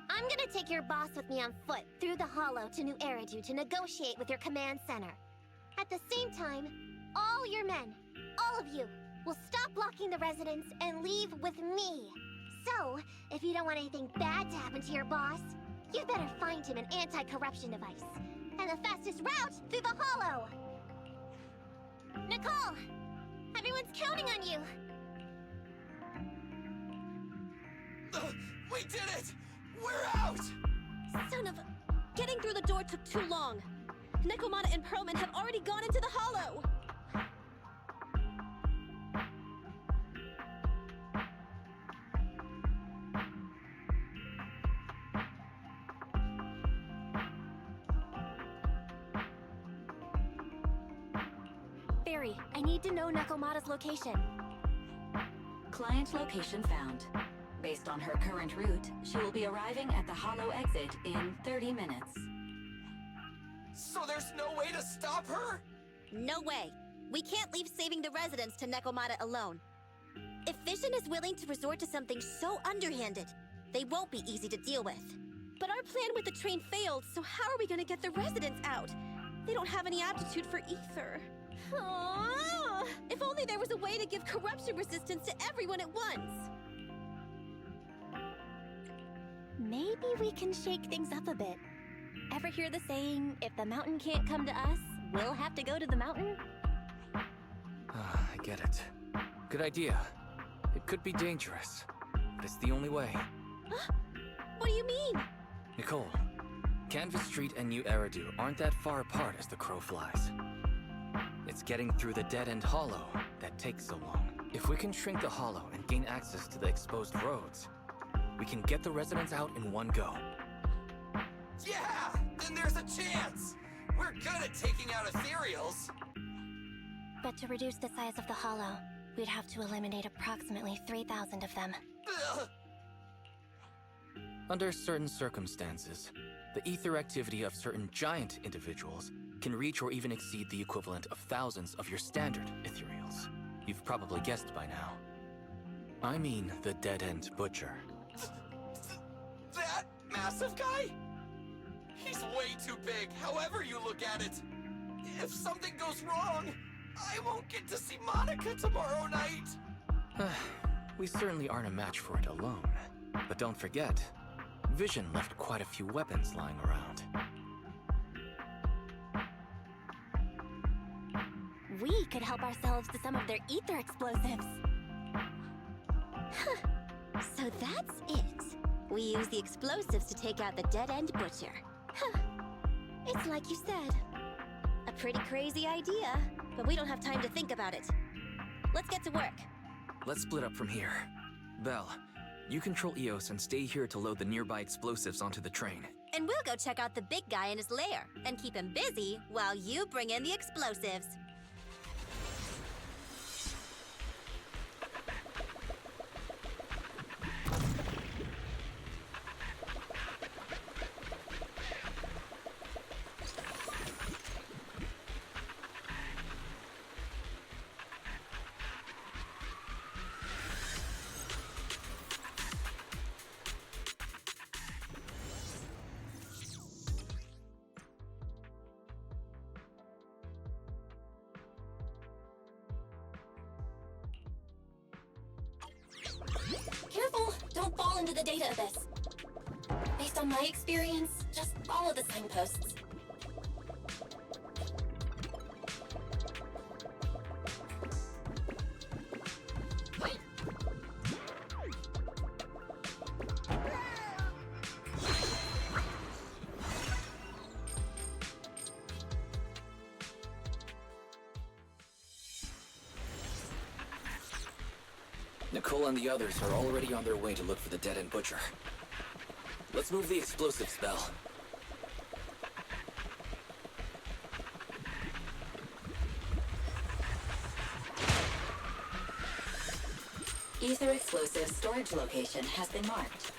I'm gonna take your boss with me on foot through the Hollow to New Eridu to negotiate with your command center. At the same time, all your men, all of you, will stop blocking the residents and leave with me. So, if you don't want anything bad to happen to your boss, you'd better find him an anti-corruption device. And the fastest route through the Hollow! Nicole! Everyone's counting on you! We did it! We're out! Son of a... Getting through the door took too long. Nekomata and Pearlman have already gone into the Hollow! Barry, I need to know Nekomata's location. Client location found. Based on her current route, she will be arriving at the Hollow exit in 30 minutes. So there's no way to stop her? No way. We can't leave saving the residents to Nekomata alone. If Vision is willing to resort to something so underhanded, they won't be easy to deal with. But our plan with the train failed, so how are we gonna get the residents out? They don't have any aptitude for ether. Aww. If only there was a way to give corruption resistance to everyone at once. Maybe we can shake things up a bit. Ever hear the saying, if the mountain can't come to us, we'll have to go to the mountain? I get it. Good idea. It could be dangerous, but it's the only way. What do you mean? Nicole, Canvas Street and New Eridu aren't that far apart as the crow flies. It's getting through the dead-end hollow that takes so long. If we can shrink the hollow and gain access to the exposed roads, we can get the residents out in one go. Yeah! Then there's a chance! We're good at taking out ethereals! But to reduce the size of the Hollow, we'd have to eliminate approximately 3,000 of them. Ugh. Under certain circumstances, the ether activity of certain giant individuals can reach or even exceed the equivalent of thousands of your standard ethereals. You've probably guessed by now. I mean the dead-end butcher. That massive guy? He's way too big, however you look at it. If something goes wrong, I won't get to see Monica tomorrow night. We certainly aren't a match for it alone. But don't forget, Vision left quite a few weapons lying around. could help ourselves to some of their ether explosives. So that's it. We use the explosives to take out the dead-end butcher. Huh. It's like you said. A pretty crazy idea, but we don't have time to think about it. Let's get to work. Let's split up from here. Belle, you control Eos and stay here to load the nearby explosives onto the train. And we'll go check out the big guy in his lair and keep him busy while you bring in the explosives. Careful! Don't fall into the data abyss. Based on my experience, just follow the signposts. Nicole and the others are already on their way to look for the dead-end butcher. Let's move the explosives, Belle. Ether explosive storage location has been marked.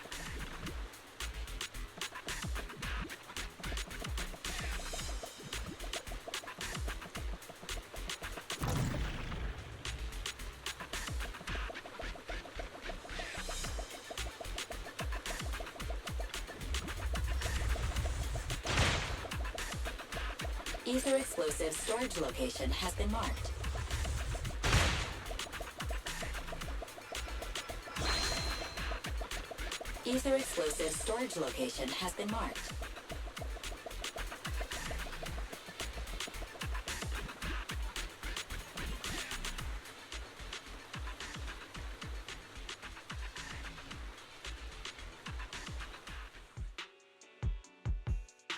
Ether explosive storage location has been marked. Ether explosive storage location has been marked.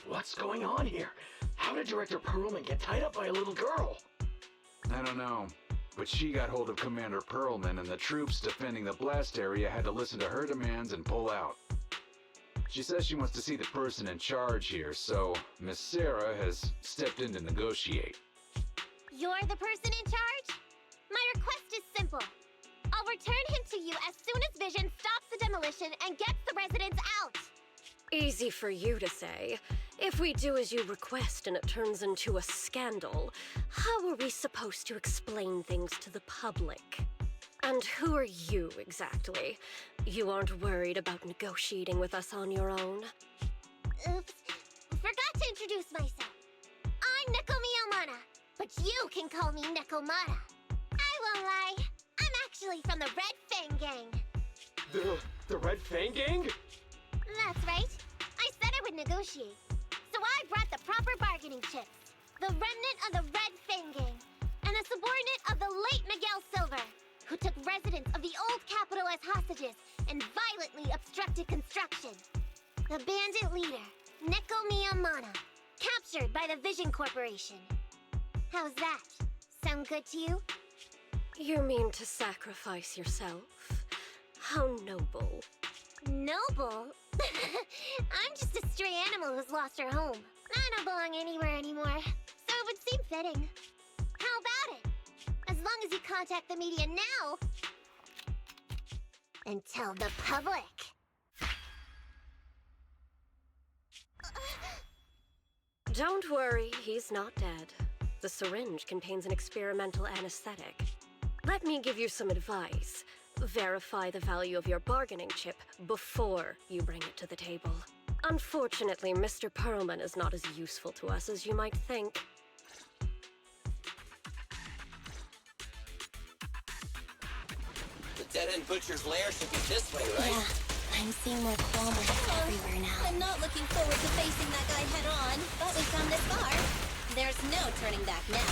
What's going on here? How did Director Perlman get tied up by a little girl? I don't know, but she got hold of Commander Perlman, and the troops defending the blast area had to listen to her demands and pull out. She says she wants to see the person in charge here, so Miss Sarah has stepped in to negotiate. You're the person in charge? My request is simple. I'll return him to you as soon as Vision stops the demolition and gets the residents out. Easy for you to say. If we do as you request and it turns into a scandal, how are we supposed to explain things to the public? And who are you, exactly? You aren't worried about negotiating with us on your own? Oops. Forgot to introduce myself. I'm Neko Miyamana, but you can call me Nekomata. I won't lie. I'm actually from the Red Fang Gang. The Red Fang Gang? That's right. I said I would negotiate. So I brought the proper bargaining chips. The remnant of the Red Fang Gang, and a subordinate of the late Miguel Silver, who took residents of the old capital as hostages and violently obstructed construction. The bandit leader, Neko Miyamana, captured by the Vision Corporation. How's that? Sound good to you? You mean to sacrifice yourself? How noble. Noble? I'm just a stray animal who's lost her home. I don't belong anywhere anymore, so it would seem fitting. How about it? As long as you contact the media now and tell the public. Don't worry, he's not dead. The syringe contains an experimental anesthetic. Let me give you some advice. Verify the value of your bargaining chip before you bring it to the table. Unfortunately, Mr. Perlman is not as useful to us as you might think. The dead-end butcher's lair should be this way, right? Yeah, I'm seeing more claw marks everywhere now. I'm not looking forward to facing that guy head on, but we've come this far. There's no turning back now.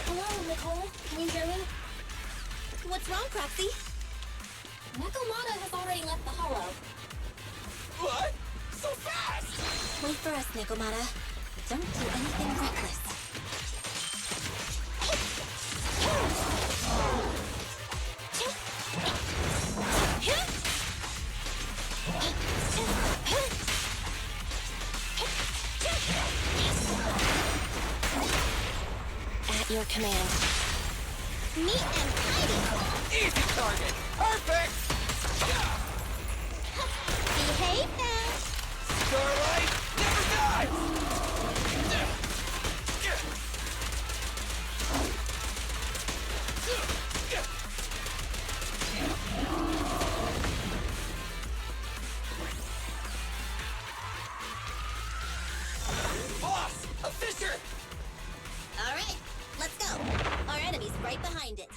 Hello, Nicole. Can you hear me? What's wrong, Proxy? Nakamata has already left the hollow. What? So fast! Wait for us, Nakomata. Don't do anything reckless. At your command. Neat and tidy. Easy target! Perfect! Behave now. Starlight never dies! Boss! A fisher! All right, let's go. Our enemy's right behind it.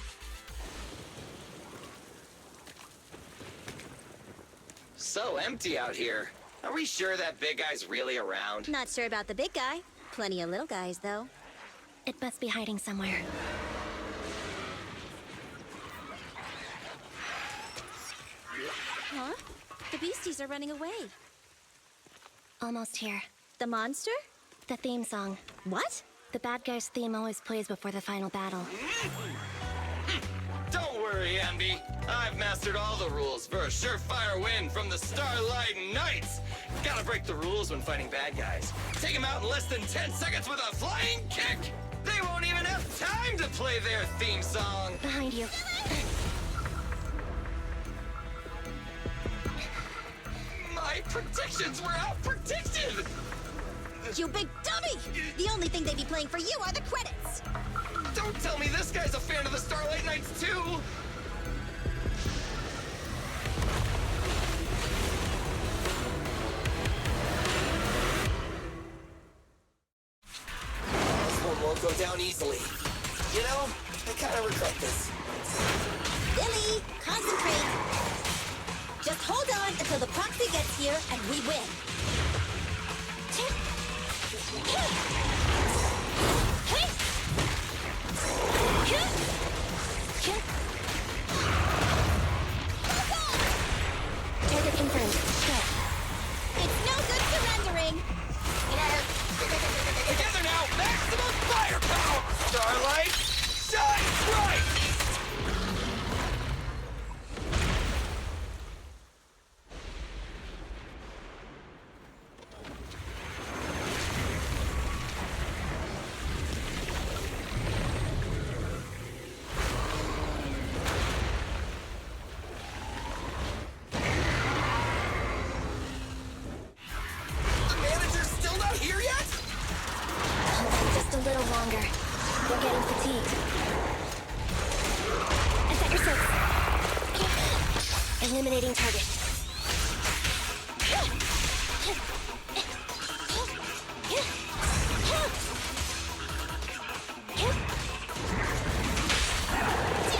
So empty out here. Are we sure that big guy's really around? Not sure about the big guy. Plenty of little guys, though. It must be hiding somewhere. Huh? The beasties are running away. Almost here. The monster? The theme song. What? The bad guy's theme always plays before the final battle. Don't worry, Ambi. I've mastered all the rules for a surefire win from the Starlight Knights. Gotta break the rules when fighting bad guys. Take them out in less than 10 seconds with a flying kick. They won't even have time to play their theme song. Behind you. My predictions were out-predicted! You big dummy! The only thing they'd be playing for you are the credits! Don't tell me this guy's a fan of the Starlight Knights, too! This one won't go down easily. You know, I kind of regret this. Billy, concentrate! Just hold on until the proxy gets here and we win. Target confirmed. Go. It's no good surrendering! Together now, maximum firepower! Starlight, shine bright! The manager's still not here yet? Hold on just a little longer. We're getting fatigued. Attack your six. Eliminating target.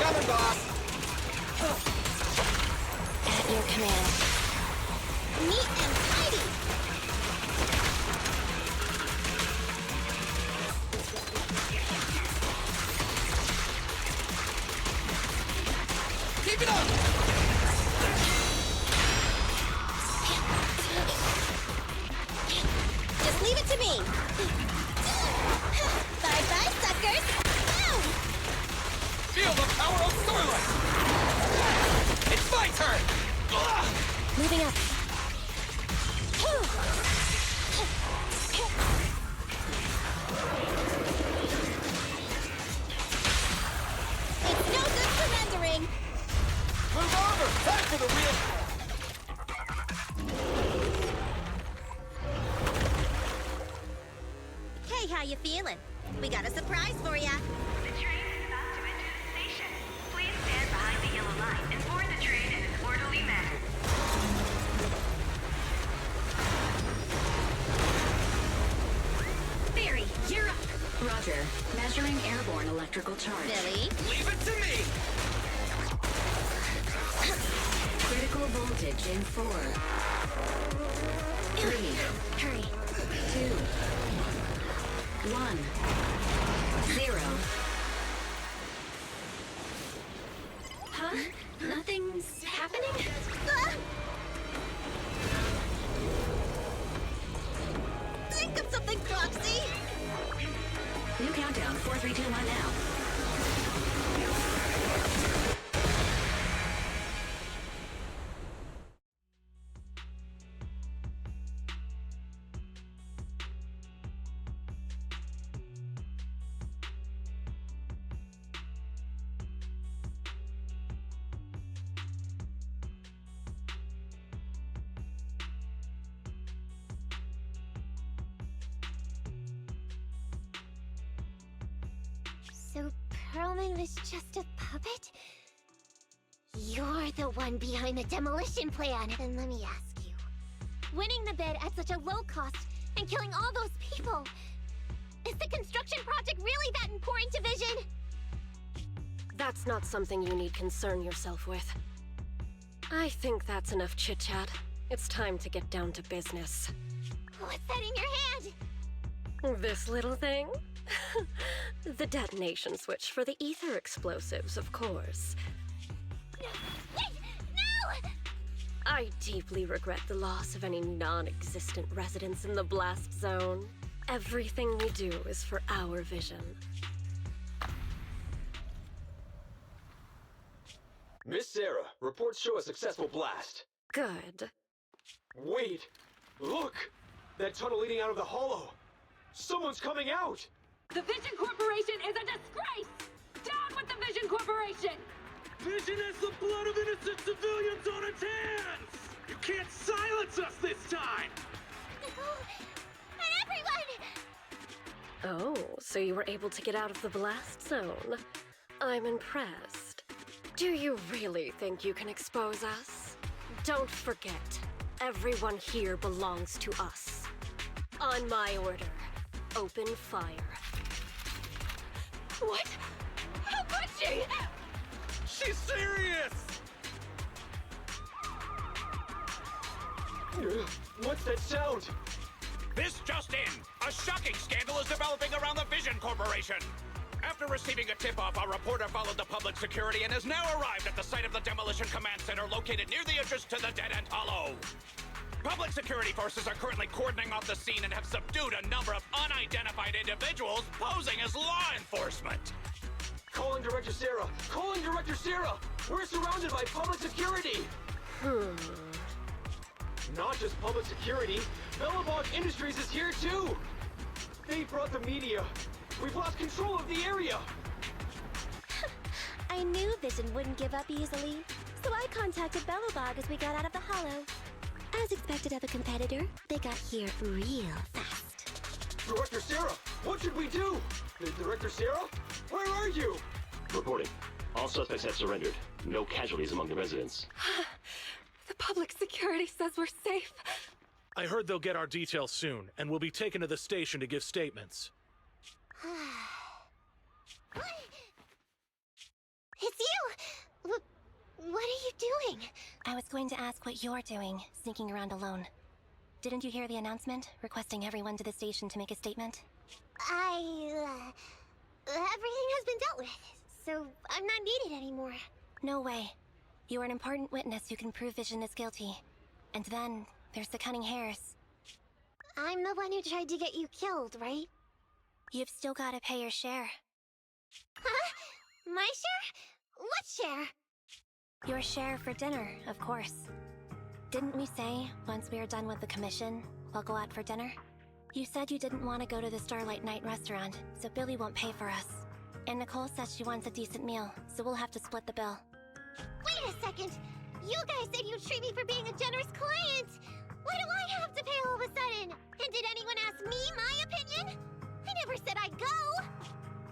Coming, boss! At your command. Neat and tidy. Keep it up! Just leave it to me! Bye-bye, suckers! Boom! Feel the power of Starlight! It's my turn! Ugh! Moving up. It's no good surrendering! Move over! Time for the real... Hey, how you feeling? We got a surprise for ya. The train is about to enter the station. Please stand behind the yellow line and board the train in an orderly manner. Barry, you're up. Roger. Measuring airborne electrical charge. Billy? Leave it to me! Critical voltage in 4, 3, Hurry. 2, 1, 0. Nothing's happening? Think of something, Proxy! New countdown, 4, 3, 2, 1 now. So Perlman was just a puppet? You're the one behind the demolition plan. Then let me ask you. Winning the bid at such a low cost and killing all those people, is the construction project really that important to Vision? That's not something you need concern yourself with. I think that's enough chit-chat. It's time to get down to business. What's that in your hand? This little thing? The detonation switch for the ether explosives, of course. Wait! No! I deeply regret the loss of any non-existent residents in the blast zone. Everything we do is for our vision. Miss Sarah, reports show a successful blast. Good. Wait! Look! That tunnel leading out of the hollow! Someone's coming out! The Vision Corporation is a disgrace! Down with the Vision Corporation! Vision has the blood of innocent civilians on its hands! You can't silence us this time! And everyone! Oh, so you were able to get out of the blast zone. I'm impressed. Do you really think you can expose us? Don't forget, everyone here belongs to us. On my order, open fire. What? How could she? She's serious! What's that sound? This just in! A shocking scandal is developing around the Vision Corporation! After receiving a tip-off, our reporter followed the public security and has now arrived at the site of the Demolition Command Center located near the entrance to the Dead End Hollow. Public security forces are currently cordoning off the scene and have subdued a number of unidentified individuals posing as law enforcement. Calling Director Sarah! Calling Director Sarah! We're surrounded by public security! Not just public security, Bellabog Industries is here too! They brought the media! We've lost control of the area! I knew Vision wouldn't give up easily, so I contacted Bellabog as we got out of the hollow. As expected of a competitor, they got here real fast. Director Sarah, what should we do? Director Sarah? Where are you? Reporting. All suspects have surrendered. No casualties among the residents. The public security says we're safe. I heard they'll get our details soon, and we'll be taken to the station to give statements. It's you! What are you doing? I was going to ask what you're doing, sneaking around alone. Didn't you hear the announcement, requesting everyone to the station to make a statement? Everything has been dealt with, so I'm not needed anymore. No way. You are an important witness who can prove Vision is guilty. And then, there's the Cunning Hares. I'm the one who tried to get you killed, right? You've still gotta pay your share. Huh? My share? What share? Your share for dinner, of course. Didn't we say, once we are done with the commission, we'll go out for dinner? You said you didn't want to go to the Starlight Night restaurant, so Billy won't pay for us. And Nicole says she wants a decent meal, so we'll have to split the bill. Wait a second! You guys said you'd treat me for being a generous client! Why do I have to pay all of a sudden? And did anyone ask me my opinion? I never said I'd go!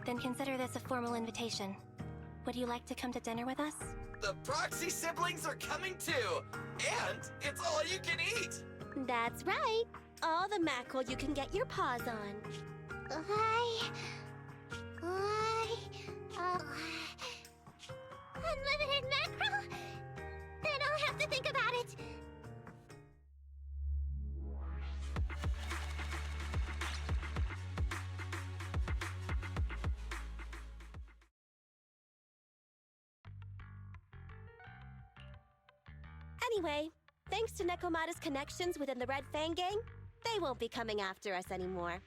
Then consider this a formal invitation. Would you like to come to dinner with us? The Proxy siblings are coming too! And it's all you can eat! That's right. All the mackerel you can get your paws on. Unlimited mackerel? Then I'll have to think about it. Anyway, thanks to Nekomata's connections within the Red Fang gang, they won't be coming after us anymore.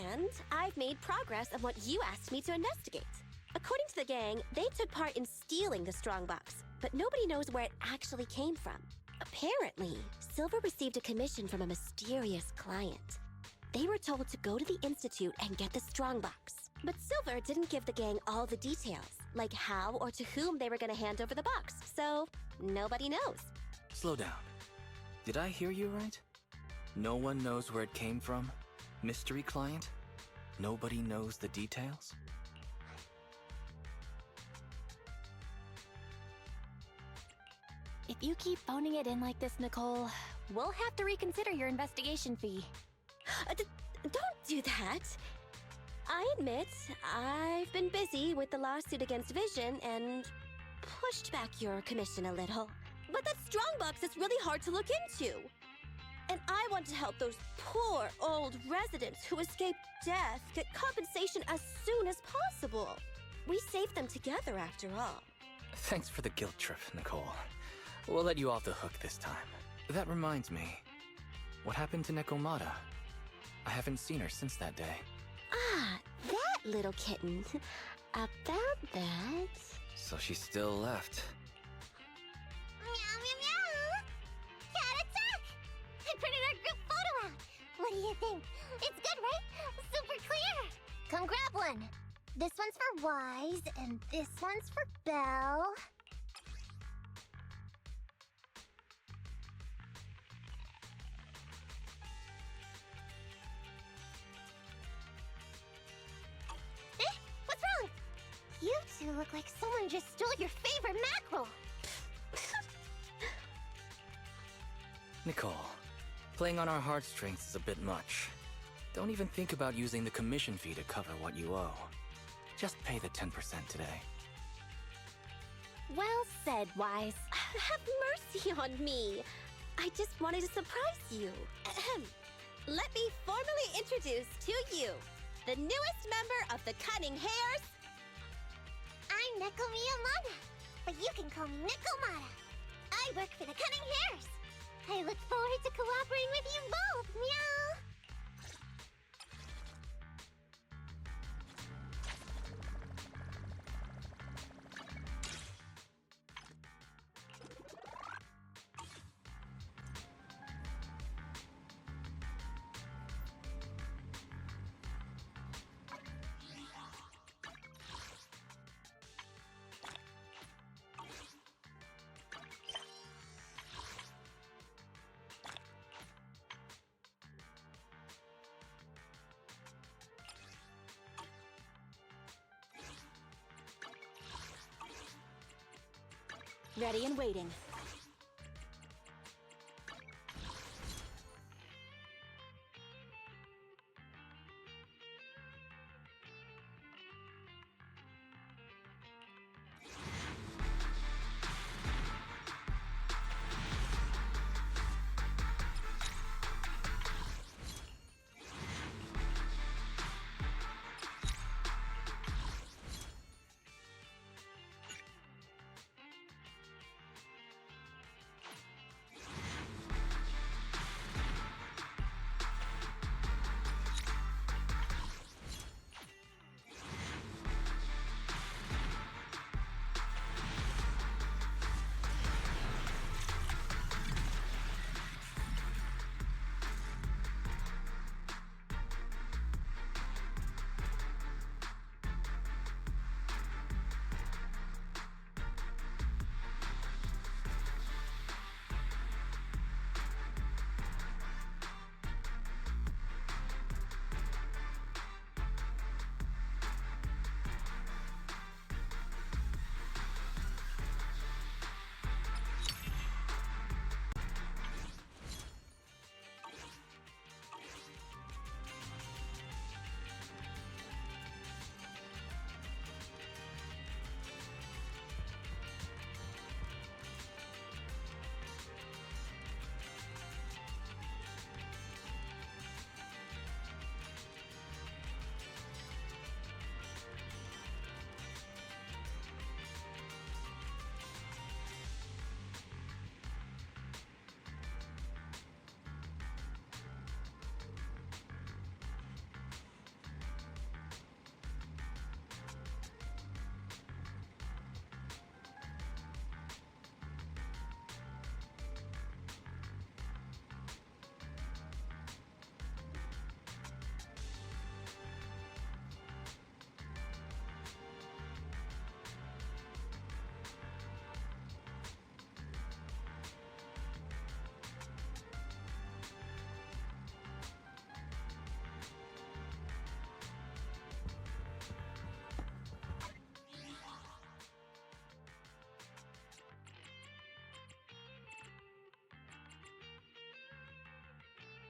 And I've made progress on what you asked me to investigate. According to the gang, they took part in stealing the strongbox, but nobody knows where it actually came from. Apparently, Silver received a commission from a mysterious client. They were told to go to the Institute and get the strongbox. But Silver didn't give the gang all the details, like how or to whom they were going to hand over the box, so nobody knows. Slow down. Did I hear you right? No one knows where it came from? Mystery client? Nobody knows the details? If you keep phoning it in like this, Nicole, we'll have to reconsider your investigation fee. Don't do that. I admit, I've been busy with the lawsuit against Vision and pushed back your commission a little. But that strongbox is really hard to look into. And I want to help those poor old residents who escaped death get compensation as soon as possible. We saved them together after all. Thanks for the guilt trip, Nicole. We'll let you off the hook this time. That reminds me. What happened to Nekomata? I haven't seen her since that day. Ah, that little kitten. About that... So she still left. Meow, meow, meow! Cat attack! I printed our group photo out! What do you think? It's good, right? Super clear! Come grab one! This one's for Wise, and this one's for Belle. What's wrong? You two look like someone just stole your favorite mackerel. Nicole, playing on our heartstrings is a bit much. Don't even think about using the commission fee to cover what you owe. Just pay the 10% today. Well said, Wise. Have mercy on me. I just wanted to surprise you. Ahem. Let me formally introduce to you the newest member of the Cunning Hares. I'm Neko Miyamada, but you can call me Nekomata. I work for the Cunning Hares. I look forward to cooperating with you both, meow! Ready and waiting.